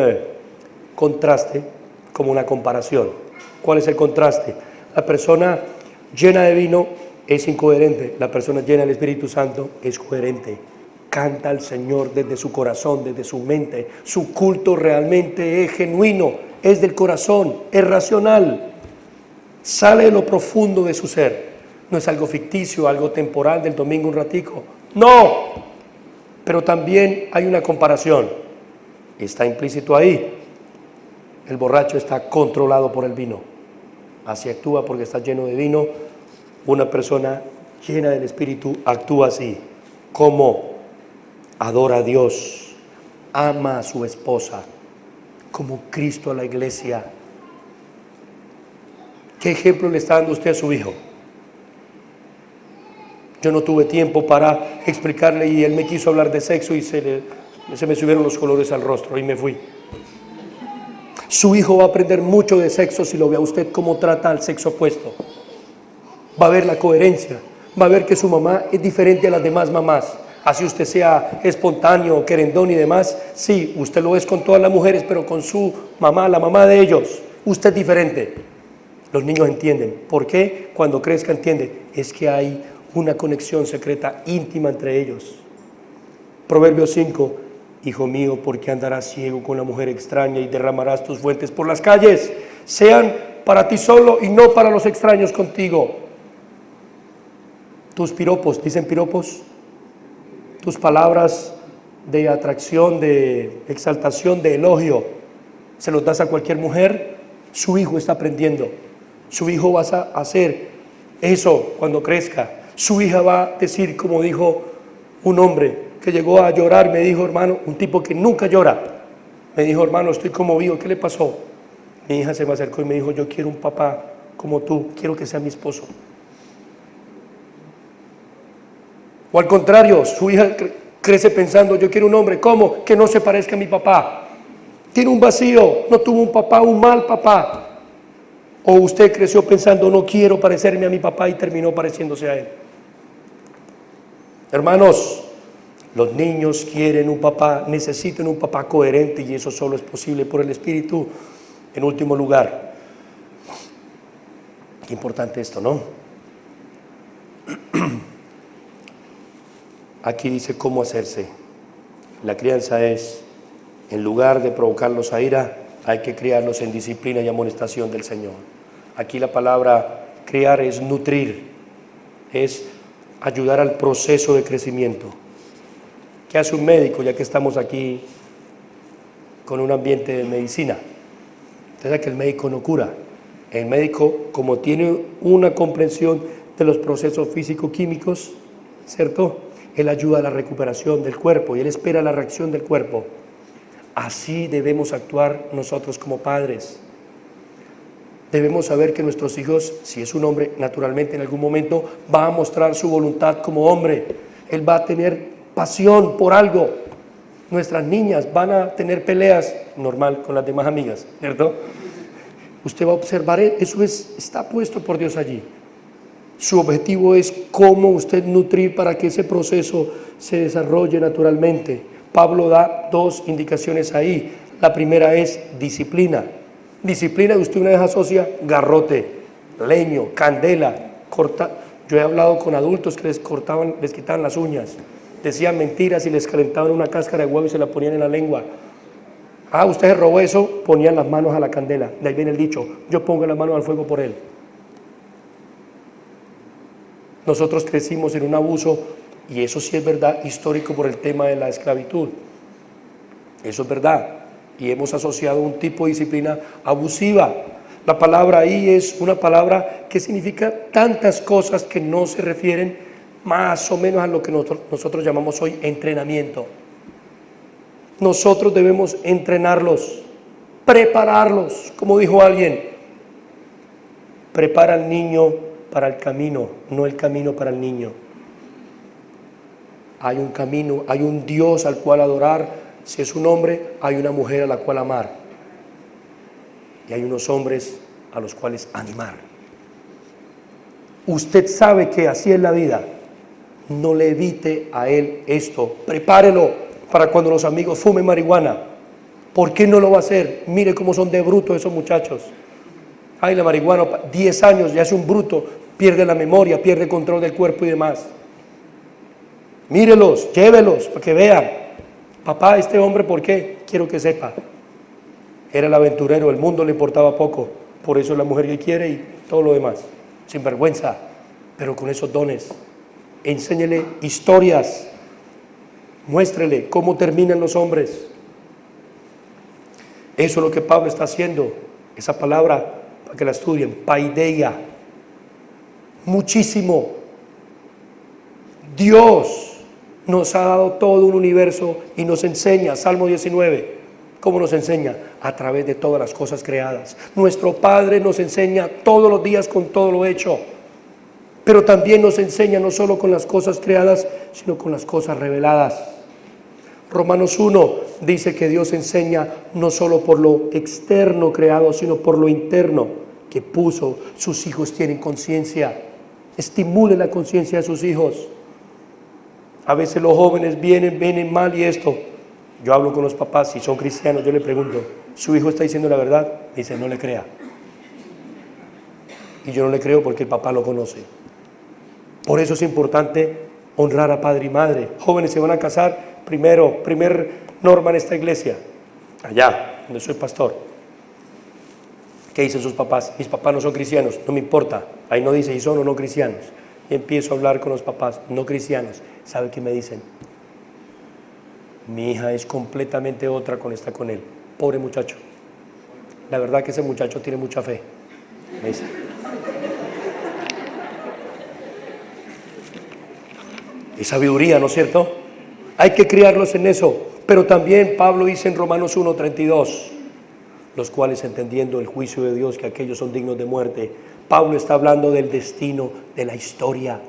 contraste como una comparación. ¿Cuál es el contraste? La persona llena de vino es incoherente, la persona llena del Espíritu Santo es coherente. Canta al Señor desde su corazón, desde su mente. Su culto realmente es genuino, es del corazón, es racional. Sale de lo profundo de su ser. No es algo ficticio, algo temporal del domingo un ratico. No, pero también hay una comparación. Está implícito ahí. El borracho está controlado por el vino. Así actúa porque está lleno de vino. Una persona llena del Espíritu actúa así. Como adora a Dios, ama a su esposa, como Cristo a la iglesia. ¿Qué ejemplo le está dando usted a su hijo? Yo no tuve tiempo para explicarle y él me quiso hablar de sexo y se me subieron los colores al rostro y me fui. Su hijo va a aprender mucho de sexo si lo ve a usted cómo trata al sexo opuesto. Va a ver la coherencia, va a ver que su mamá es diferente a las demás mamás. Así usted sea espontáneo, querendón y demás, sí, usted lo es con todas las mujeres, pero con su mamá, la mamá de ellos, usted es diferente. Los niños entienden. ¿Por qué? Cuando crezca entiende. Es que hay una conexión secreta, íntima entre ellos. Proverbios 5, hijo mío, ¿por qué andarás ciego con la mujer extraña y derramarás tus fuentes por las calles? Sean para ti solo y no para los extraños contigo. Tus piropos, ¿dicen piropos? Tus palabras de atracción, de exaltación, de elogio, se los das a cualquier mujer, su hijo está aprendiendo. Su hijo va a hacer eso cuando crezca. Su hija va a decir, como dijo un hombre que llegó a llorar, me dijo, hermano, un tipo que nunca llora, me dijo, hermano, estoy conmovido, ¿qué le pasó? Mi hija se me acercó y me dijo, yo quiero un papá como tú, quiero que sea mi esposo. O al contrario, su hija crece pensando, yo quiero un hombre, ¿cómo? Que no se parezca a mi papá. Tiene un vacío, no tuvo un papá, un mal papá. O usted creció pensando, no quiero parecerme a mi papá y terminó pareciéndose a él. Hermanos, los niños quieren un papá, necesitan un papá coherente y eso solo es posible por el Espíritu. En último lugar, qué importante esto, ¿no? Aquí dice cómo hacerse. La crianza es, en lugar de provocarlos a ira, hay que criarlos en disciplina y amonestación del Señor. Aquí la palabra criar es nutrir, es ayudar al proceso de crecimiento. ¿Qué hace un médico, ya que estamos aquí con un ambiente de medicina? Entonces, que el médico no cura. El médico, como tiene una comprensión de los procesos físico-químicos, ¿cierto? Él ayuda a la recuperación del cuerpo y él espera la reacción del cuerpo. Así debemos actuar nosotros como padres. Debemos saber que nuestros hijos, si es un hombre, naturalmente en algún momento va a mostrar su voluntad como hombre. Él va a tener pasión por algo. Nuestras niñas van a tener peleas, normal, con las demás amigas, ¿cierto? Usted va a observar, eso está puesto por Dios allí. Su objetivo es cómo usted nutrir para que ese proceso se desarrolle naturalmente. Pablo da dos indicaciones ahí. La primera es disciplina. Disciplina, usted una vez asocia garrote, leño, candela, corta. Yo he hablado con adultos que les quitaban las uñas, decían mentiras y les calentaban una cáscara de huevo y se la ponían en la lengua. Ah, usted robó eso, ponían las manos a la candela. De ahí viene el dicho, yo pongo las manos al fuego por él. Nosotros crecimos en un abuso, y eso sí es verdad, histórico por el tema de la esclavitud. Eso es verdad. Y hemos asociado un tipo de disciplina abusiva. La palabra ahí es una palabra que significa tantas cosas que no se refieren más o menos a lo que nosotros llamamos hoy entrenamiento. Nosotros debemos entrenarlos, prepararlos, como dijo alguien, prepara al niño para el camino, no el camino para el niño. Hay un camino, hay un Dios al cual adorar. Si es un hombre, hay una mujer a la cual amar. Y hay unos hombres a los cuales animar. Usted sabe que así es la vida. No le evite a él esto. Prepárelo para cuando los amigos fumen marihuana. ¿Por qué no lo va a hacer? Mire cómo son de brutos esos muchachos. Ay, la marihuana, 10 años, ya es un bruto. Pierde la memoria, pierde el control del cuerpo y demás. Mírelos, llévelos para que vean. Papá, este hombre, ¿por qué? Quiero que sepa. Era el aventurero, el mundo le importaba poco. Por eso es la mujer que quiere y todo lo demás. Sin vergüenza, pero con esos dones. Enséñele historias. Muéstrele cómo terminan los hombres. Eso es lo que Pablo está haciendo. Esa palabra, para que la estudien, paideia. Muchísimo. Dios nos ha dado todo un universo y nos enseña, Salmo 19, ¿cómo nos enseña? A través de todas las cosas creadas. Nuestro Padre nos enseña todos los días con todo lo hecho, pero también nos enseña no solo con las cosas creadas, sino con las cosas reveladas. Romanos 1 dice que Dios enseña no solo por lo externo creado, sino por lo interno que puso. Sus hijos tienen conciencia. Estimule la conciencia de sus hijos. A veces los jóvenes vienen mal y esto. Yo hablo con los papás, si son cristianos, yo le pregunto, ¿su hijo está diciendo la verdad? Me dice, no le crea. Y yo no le creo porque el papá lo conoce. Por eso es importante honrar a padre y madre. Jóvenes se van a casar, primer norma en esta iglesia, allá donde soy pastor. ¿Qué dicen sus papás? Mis papás no son cristianos, no me importa. Ahí no dice si son o no cristianos. Y empiezo a hablar con los papás no cristianos. ¿Sabe qué me dicen? Mi hija es completamente otra cuando está con él. Pobre muchacho. La verdad que ese muchacho tiene mucha fe. Me dice. Es sabiduría, ¿no es cierto? Hay que criarlos en eso. Pero también Pablo dice en Romanos 1:32, los cuales entendiendo el juicio de Dios, que aquellos son dignos de muerte. Pablo está hablando del destino de la historia.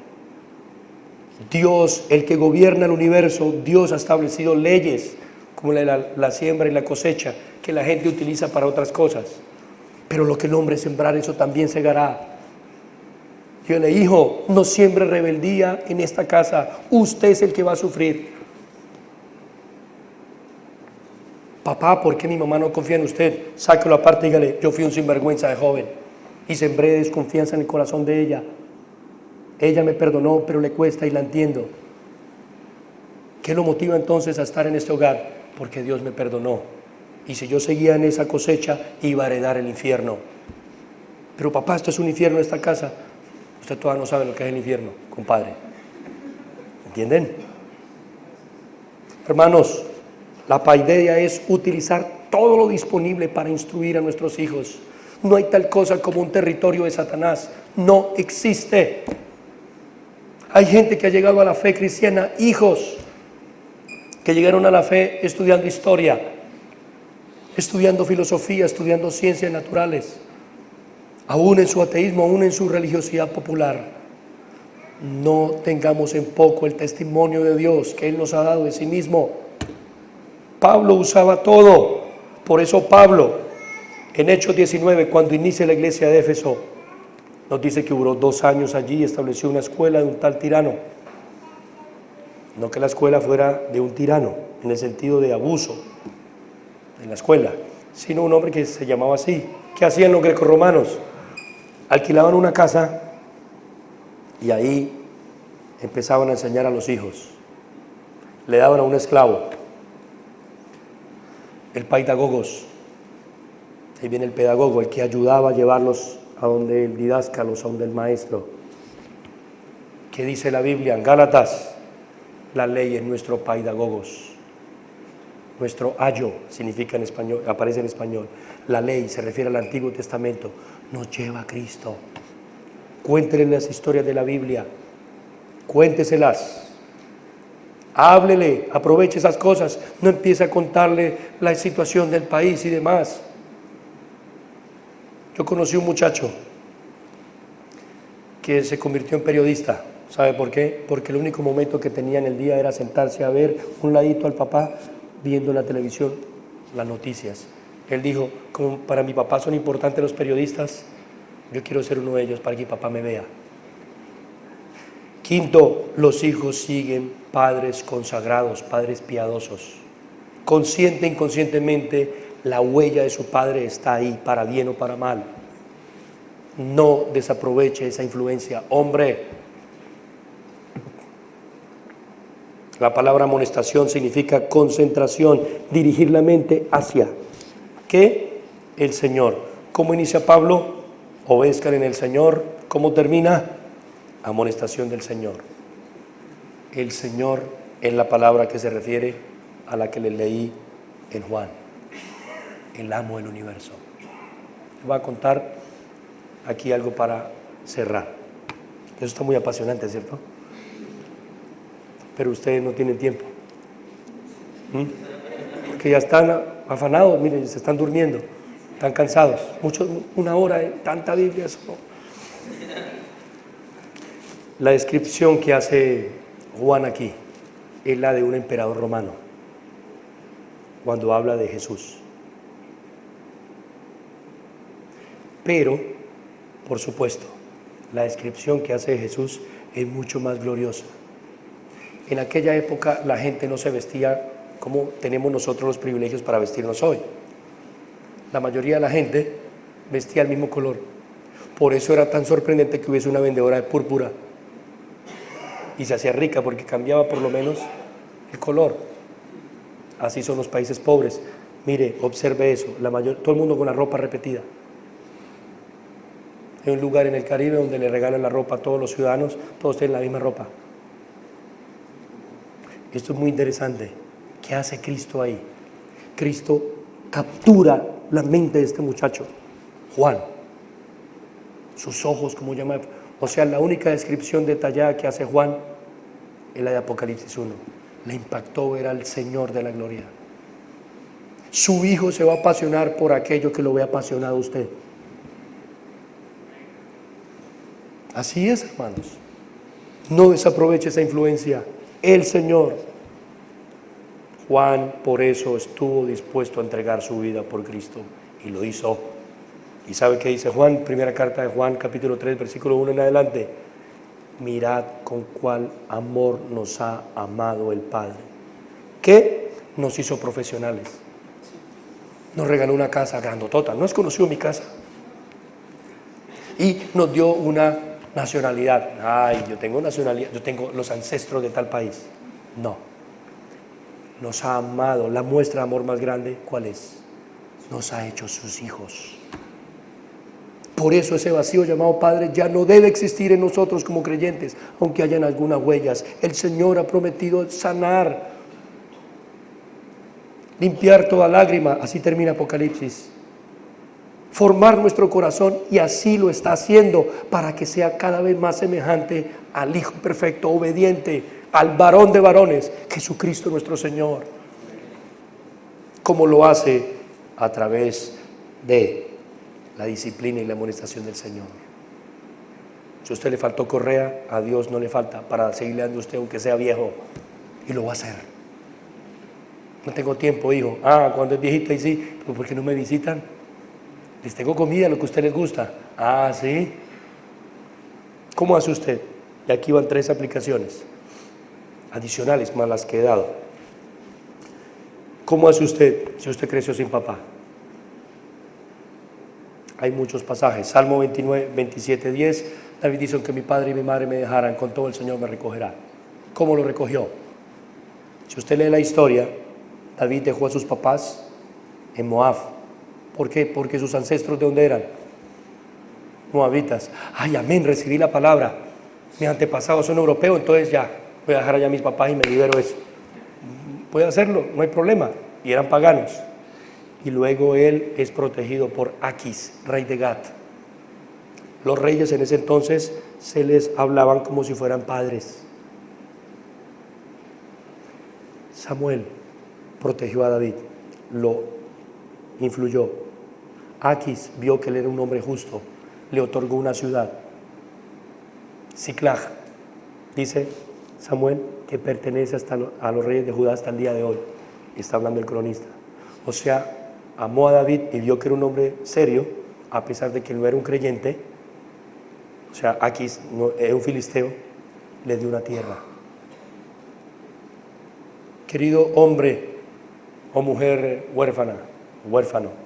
Dios, el que gobierna el universo, Dios ha establecido leyes como la siembra y la cosecha, que la gente utiliza para otras cosas. Pero lo que el hombre sembrar, eso también segará. Dígale, hijo, no siembre rebeldía en esta casa, usted es el que va a sufrir. Papá, ¿por qué mi mamá no confía en usted? Sáquelo aparte y dígale, yo fui un sinvergüenza de joven y sembré desconfianza en el corazón de ella. Ella me perdonó, pero le cuesta y la entiendo. ¿Qué lo motiva entonces a estar en este hogar? Porque Dios me perdonó. Y si yo seguía en esa cosecha, iba a heredar el infierno. Pero papá, esto es un infierno esta casa. Usted todavía no sabe lo que es el infierno, compadre. ¿Entienden? Hermanos, la paideia es utilizar todo lo disponible para instruir a nuestros hijos. No hay tal cosa como un territorio de Satanás. No existe. Hay gente que ha llegado a la fe cristiana, hijos que llegaron a la fe estudiando historia, estudiando filosofía, estudiando ciencias naturales, aún en su ateísmo, aún en su religiosidad popular. No tengamos en poco el testimonio de Dios que Él nos ha dado de sí mismo. Pablo usaba todo. Por eso Pablo, en Hechos 19, cuando inicia la iglesia de Éfeso, nos dice que duró 2 años allí y estableció una escuela de un tal tirano. No que la escuela fuera de un tirano, en el sentido de abuso en la escuela, sino un hombre que se llamaba así. ¿Qué hacían los grecorromanos? Alquilaban una casa y ahí empezaban a enseñar a los hijos. Le daban a un esclavo, el paidagogos. Ahí viene el pedagogo, el que ayudaba a llevarlos a donde el didáscalos, a donde el maestro. ¿Qué dice la Biblia en Gálatas? La ley es nuestro paidagogos. Nuestro ayo significa en español, aparece en español. La ley se refiere al Antiguo Testamento, nos lleva a Cristo. Cuéntenle las historias de la Biblia, cuénteselas, háblele, aproveche esas cosas, no empiece a contarle la situación del país y demás. Yo conocí un muchacho que se convirtió en periodista. ¿Sabe por qué? Porque el único momento que tenía en el día era sentarse a ver un ladito al papá viendo la televisión, las noticias. Él dijo, como para mi papá son importantes los periodistas, yo quiero ser uno de ellos para que mi papá me vea. Quinto, los hijos siguen padres consagrados, padres piadosos. Consciente e inconscientemente, la huella de su padre está ahí, para bien o para mal. No desaproveche esa influencia. Hombre, la palabra amonestación significa concentración, dirigir la mente hacia ¿qué? El Señor. ¿Cómo inicia Pablo? Obedezcan en el Señor. ¿Cómo termina? Amonestación del Señor. El Señor es la palabra que se refiere a la que les leí en Juan, el amo del universo. Les voy a contar aquí algo para cerrar. Eso está muy apasionante, ¿cierto? Pero ustedes no tienen tiempo. Porque ya están afanados, miren, se están durmiendo, están cansados. Muchos, 1 hora de tanta Biblia. Eso no. La descripción que hace Juan aquí es la de un emperador romano, cuando habla de Jesús. Pero, por supuesto, la descripción que hace de Jesús es mucho más gloriosa. En aquella época la gente no se vestía como tenemos nosotros los privilegios para vestirnos hoy. La mayoría de la gente vestía el mismo color. Por eso era tan sorprendente que hubiese una vendedora de púrpura y se hacía rica porque cambiaba por lo menos el color. Así son los países pobres. Mire, observe eso, todo el mundo con la ropa repetida. Hay un lugar en el Caribe donde le regalan la ropa a todos los ciudadanos, todos tienen la misma ropa. Esto es muy interesante. ¿Qué hace Cristo ahí? Cristo captura la mente de este muchacho, Juan. Sus ojos, como llama. O sea, la única descripción detallada que hace Juan es la de Apocalipsis 1. Le impactó ver al Señor de la gloria. Su hijo se va a apasionar por aquello que lo ve apasionado a usted. Así es, hermanos. No desaproveche esa influencia. El Señor. Juan por eso estuvo dispuesto a entregar su vida por Cristo y lo hizo. ¿Y sabe qué dice Juan? Primera carta de Juan, capítulo 3, versículo 1 en adelante. Mirad con cuál amor nos ha amado el Padre. ¿Qué? Nos hizo profesionales. Nos regaló una casa grandotota. ¿No has conocido mi casa? Y nos dio una nacionalidad. Ay, yo tengo nacionalidad, yo tengo los ancestros de tal país. No. Nos ha amado. La muestra de amor más grande, ¿cuál es? Nos ha hecho sus hijos. Por eso ese vacío llamado Padre ya no debe existir en nosotros como creyentes, aunque hayan algunas huellas. El Señor ha prometido sanar, limpiar toda lágrima. Así termina Apocalipsis. Formar nuestro corazón, y así lo está haciendo para que sea cada vez más semejante al Hijo perfecto, obediente, al varón de varones, Jesucristo nuestro Señor. Como lo hace a través de la disciplina y la amonestación del Señor. Si a usted le faltó correa, a Dios no le falta para seguirle dando a usted aunque sea viejo, y lo va a hacer. No tengo tiempo, hijo. Cuando es viejita y sí, pero ¿por qué no me visitan? Les tengo comida, lo que a usted les gusta. ¿Sí? ¿Cómo hace usted? Y aquí van 3 aplicaciones adicionales más las que he dado. ¿Cómo hace usted si usted creció sin papá? Hay muchos pasajes. Salmo 29, 27, 10. David dice: aunque mi padre y mi madre me dejaran, con todo el Señor me recogerá. ¿Cómo lo recogió? Si usted lee la historia, David dejó a sus papás en Moab. ¿Por qué? Porque sus ancestros, ¿de dónde eran? Moabitas. Amén, recibí la palabra. Mis antepasados son europeos, entonces ya voy a dejar allá a mis papás y me libero de eso. Puede hacerlo, no hay problema. Y eran paganos. Y luego él es protegido por Aquis, rey de Gat. Los reyes en ese entonces se les hablaban como si fueran padres. Samuel protegió a David, lo influyó. Aquis vio que él era un hombre justo, le otorgó una ciudad. Siclag, dice Samuel, que pertenece a los reyes de Judá hasta el día de hoy. Está hablando el cronista. O sea, amó a David y vio que era un hombre serio, a pesar de que no era un creyente. O sea, Aquis era un filisteo, le dio una tierra. Querido hombre o mujer huérfano,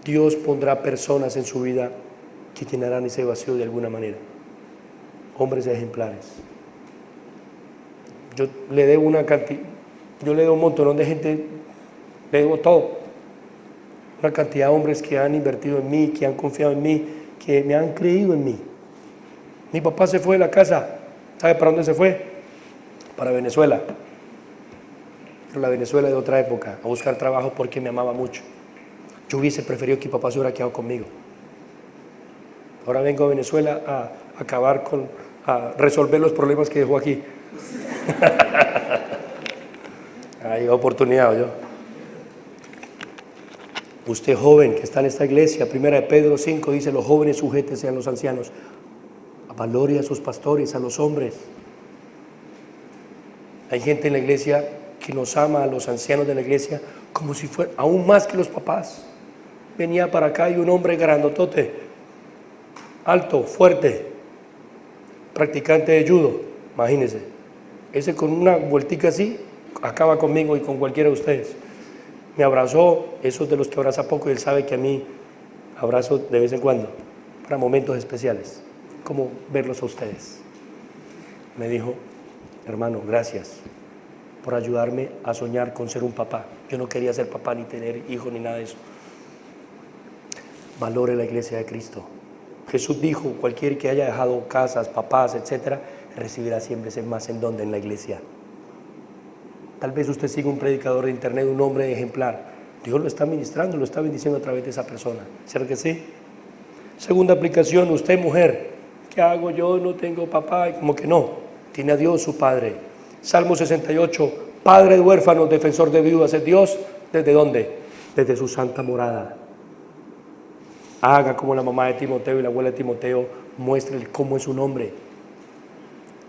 Dios pondrá personas en su vida que llenarán ese vacío de alguna manera. Hombres ejemplares. Yo le debo un montón de gente, le debo todo. Una cantidad de hombres que han invertido en mí, que han confiado en mí, que me han creído en mí. Mi papá se fue de la casa. ¿Sabe para dónde se fue? Para Venezuela. Pero la Venezuela de otra época, a buscar trabajo porque me amaba mucho. Yo hubiese preferido que mi papá se hubiera quedado conmigo. Ahora vengo a Venezuela a acabar a resolver los problemas que dejó aquí. Hay oportunidad, yo. Usted joven que está en esta iglesia, 1 de Pedro 5 dice: los jóvenes sujétense a los ancianos. Valore a sus pastores, a los hombres. Hay gente en la iglesia que nos ama a los ancianos de la iglesia como si fuera, aún más que los papás. Venía para acá y un hombre grandotote, alto, fuerte, practicante de judo, imagínense. Ese con una vueltica así acaba conmigo y con cualquiera de ustedes. Me abrazó, esos de los que abraza poco, y él sabe que a mí abrazo de vez en cuando, para momentos especiales, como verlos a ustedes. Me dijo: hermano, gracias por ayudarme a soñar con ser un papá. Yo no quería ser papá, ni tener hijos, ni nada de eso. Valore la iglesia de Cristo. Jesús dijo, cualquier que haya dejado casas, papás, etcétera, recibirá 100 veces más. ¿En dónde? En la iglesia. Tal vez usted siga un predicador de internet, un hombre ejemplar. Dios lo está ministrando, lo está bendiciendo a través de esa persona. ¿Cierto que sí? Segunda aplicación, usted mujer, ¿qué hago yo? No tengo papá. Como que no, tiene a Dios su Padre. Salmo 68, Padre de huérfanos, defensor de viudas, es Dios. ¿Desde dónde? Desde su santa morada. Haga como la mamá de Timoteo y la abuela de Timoteo, muéstrele cómo es un hombre.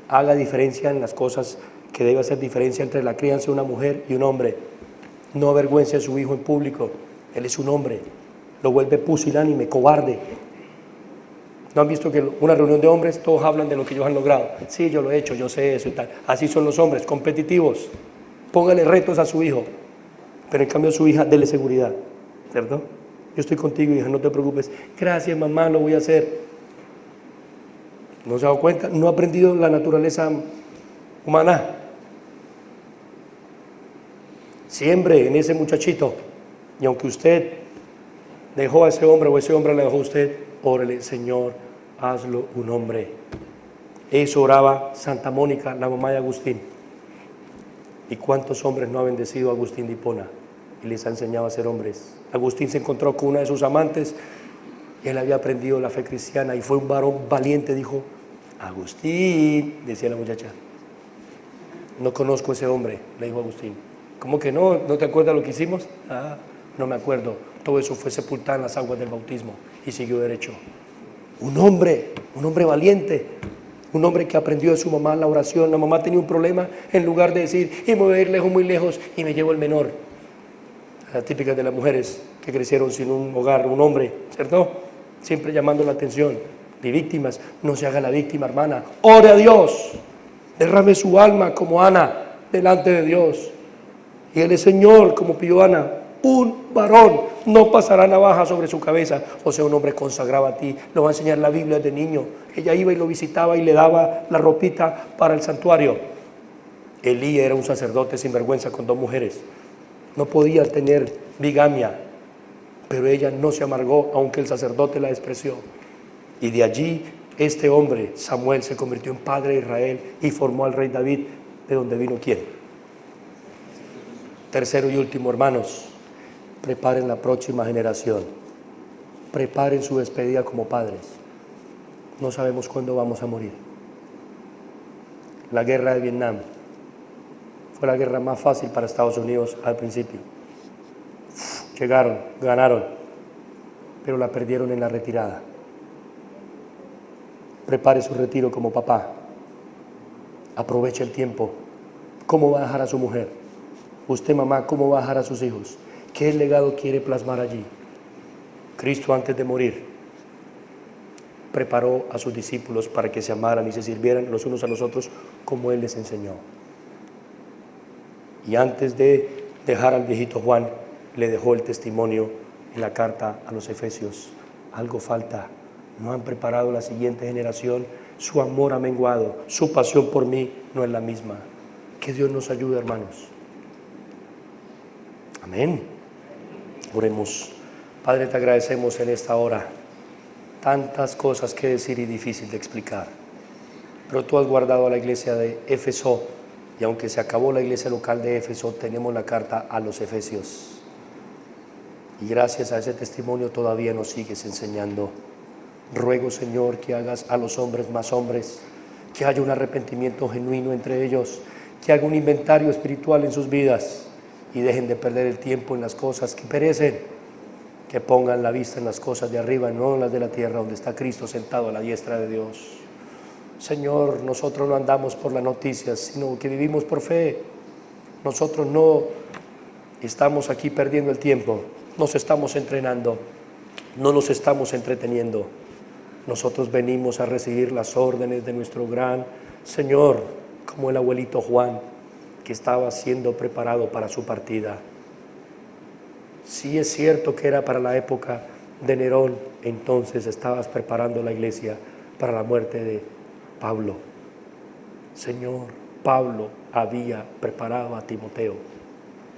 Haga diferencia en las cosas que debe hacer diferencia entre la crianza de una mujer y un hombre. No avergüence a su hijo en público. Él es un hombre. Lo vuelve pusilánime, cobarde. ¿No han visto que una reunión de hombres todos hablan de lo que ellos han logrado? Sí, yo lo he hecho, yo sé eso y tal. Así son los hombres, competitivos. Póngale retos a su hijo. Pero en cambio a su hija, dele seguridad. ¿Cierto? Yo estoy contigo, hija, no te preocupes. Gracias, mamá, lo voy a hacer. ¿No se ha dado cuenta? No ha aprendido la naturaleza humana. Siembre en ese muchachito. Y aunque usted dejó a ese hombre o ese hombre le dejó a usted, órale, Señor, hazlo un hombre. Eso oraba Santa Mónica, la mamá de Agustín. ¿Y cuántos hombres no ha bendecido a Agustín de Hipona y les ha enseñado a ser hombres? Agustín se encontró con una de sus amantes y él había aprendido la fe cristiana y fue un varón valiente. Dijo, Agustín, decía la muchacha, no conozco a ese hombre, le dijo Agustín. ¿Cómo que no? ¿No te acuerdas lo que hicimos? Ah, no me acuerdo. Todo eso fue sepultado en las aguas del bautismo y siguió derecho. Un hombre valiente, un hombre que aprendió de su mamá la oración. La mamá tenía un problema, en lugar de decir, y me voy a ir lejos, muy lejos, y me llevo el menor. La típica de las mujeres que crecieron sin un hogar, un hombre, ¿cierto? Siempre llamando la atención. De víctimas, no se haga la víctima, hermana. Ore a Dios, derrame su alma como Ana delante de Dios. Y Él es Señor, como pidió Ana. Un varón no pasará navaja sobre su cabeza. O sea, un hombre consagrado a ti. Lo va a enseñar la Biblia desde niño. Ella iba y lo visitaba y le daba la ropita para el santuario. Elí era un sacerdote sin vergüenza con 2 mujeres. No podía tener bigamia, pero ella no se amargó, aunque el sacerdote la despreció. Y de allí este hombre, Samuel, se convirtió en padre de Israel y formó al rey David, de donde vino ¿quién? Tercero y último, hermanos, preparen la próxima generación. Preparen su despedida como padres. No sabemos cuándo vamos a morir. La guerra de Vietnam fue la guerra más fácil para Estados Unidos al principio. Llegaron, ganaron, pero la perdieron en la retirada. Prepare su retiro como papá. Aproveche el tiempo. ¿Cómo va a dejar a su mujer? Usted, mamá, ¿cómo va a dejar a sus hijos? ¿Qué legado quiere plasmar allí? Cristo, antes de morir, preparó a sus discípulos para que se amaran y se sirvieran los unos a los otros como Él les enseñó. Y antes de dejar al viejito Juan, le dejó el testimonio en la carta a los Efesios. Algo falta. No han preparado la siguiente generación. Su amor ha menguado. Su pasión por mí no es la misma. Que Dios nos ayude, hermanos. Amén. Oremos. Padre, te agradecemos en esta hora. Tantas cosas que decir y difícil de explicar. Pero tú has guardado a la iglesia de Éfeso. Y aunque se acabó la iglesia local de Éfeso, tenemos la carta a los Efesios. Y gracias a ese testimonio todavía nos sigues enseñando. Ruego, Señor, que hagas a los hombres más hombres, que haya un arrepentimiento genuino entre ellos, que haga un inventario espiritual en sus vidas y dejen de perder el tiempo en las cosas que perecen, que pongan la vista en las cosas de arriba, no en las de la tierra, donde está Cristo sentado a la diestra de Dios. Señor, nosotros no andamos por las noticias, sino que vivimos por fe. Nosotros no estamos aquí perdiendo el tiempo, nos estamos entrenando, no nos estamos entreteniendo. Nosotros venimos a recibir las órdenes de nuestro gran Señor, como el abuelito Juan, que estaba siendo preparado para su partida. Sí es cierto que era para la época de Nerón, entonces estabas preparando la iglesia para la muerte de Pablo. Señor, Pablo había preparado a Timoteo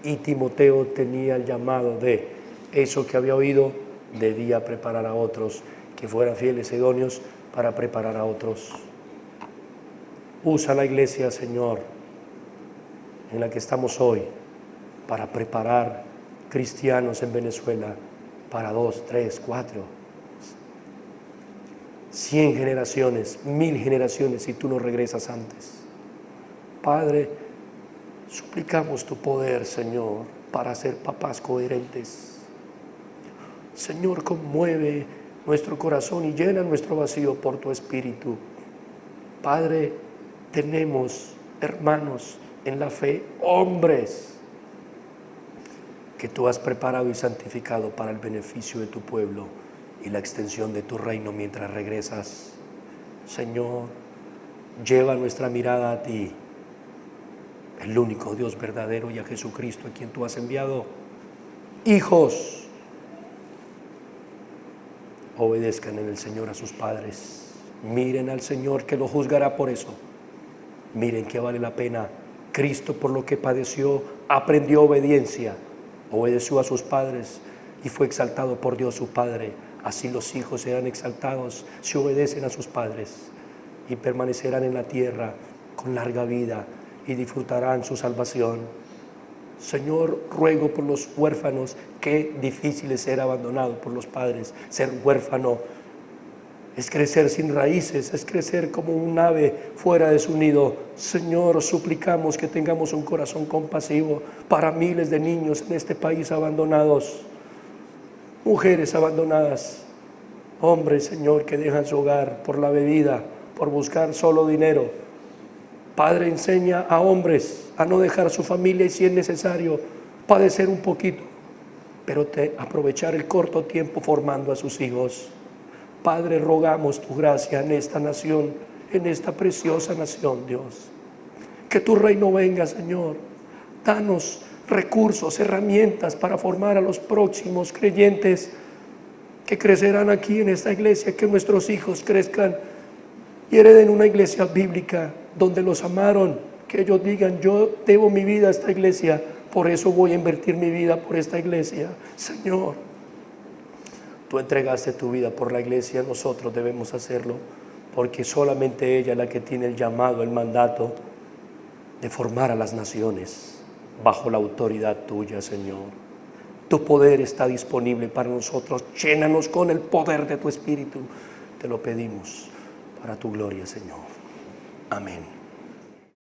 y Timoteo tenía el llamado de eso que había oído, debía preparar a otros que fueran fieles e idóneos para preparar a otros. Usa la iglesia, Señor, en la que estamos hoy, para preparar cristianos en Venezuela para 2, 3, 4, 100 generaciones, 1000 generaciones, si tú no regresas antes. Padre, suplicamos tu poder, Señor, para ser papás coherentes. Señor, conmueve nuestro corazón y llena nuestro vacío por tu Espíritu. Padre, tenemos hermanos en la fe, hombres que tú has preparado y santificado para el beneficio de tu pueblo y la extensión de tu reino mientras regresas. Señor, lleva nuestra mirada a ti, el único Dios verdadero, y a Jesucristo, a quien tú has enviado. Hijos, obedezcan en el Señor a sus padres. Miren al Señor, que lo juzgará por eso. Miren que vale la pena. Cristo, por lo que padeció, aprendió obediencia, obedeció a sus padres y fue exaltado por Dios su Padre. Así los hijos serán exaltados si obedecen a sus padres, y permanecerán en la tierra con larga vida y disfrutarán su salvación. Señor, ruego por los huérfanos. Qué difícil es ser abandonado por los padres. Ser huérfano es crecer sin raíces, es crecer como un ave fuera de su nido. Señor, suplicamos que tengamos un corazón compasivo para miles de niños en este país abandonados, mujeres abandonadas, hombres, Señor, que dejan su hogar por la bebida, por buscar solo dinero. Padre, enseña a hombres a no dejar su familia y, si es necesario, padecer un poquito, pero aprovechar el corto tiempo formando a sus hijos. Padre, rogamos tu gracia en esta nación, en esta preciosa nación, Dios. Que tu reino venga, Señor. Danos recursos, herramientas para formar a los próximos creyentes que crecerán aquí en esta iglesia. Que nuestros hijos crezcan y hereden una iglesia bíblica donde los amaron. Que ellos digan: yo debo mi vida a esta iglesia, por eso voy a invertir mi vida por esta iglesia. Señor, tú entregaste tu vida por la iglesia, nosotros debemos hacerlo, porque solamente ella es la que tiene el llamado, el mandato de formar a las naciones bajo la autoridad tuya, Señor. Tu poder está disponible para nosotros. Llénanos con el poder de tu Espíritu. Te lo pedimos para tu gloria, Señor. Amén.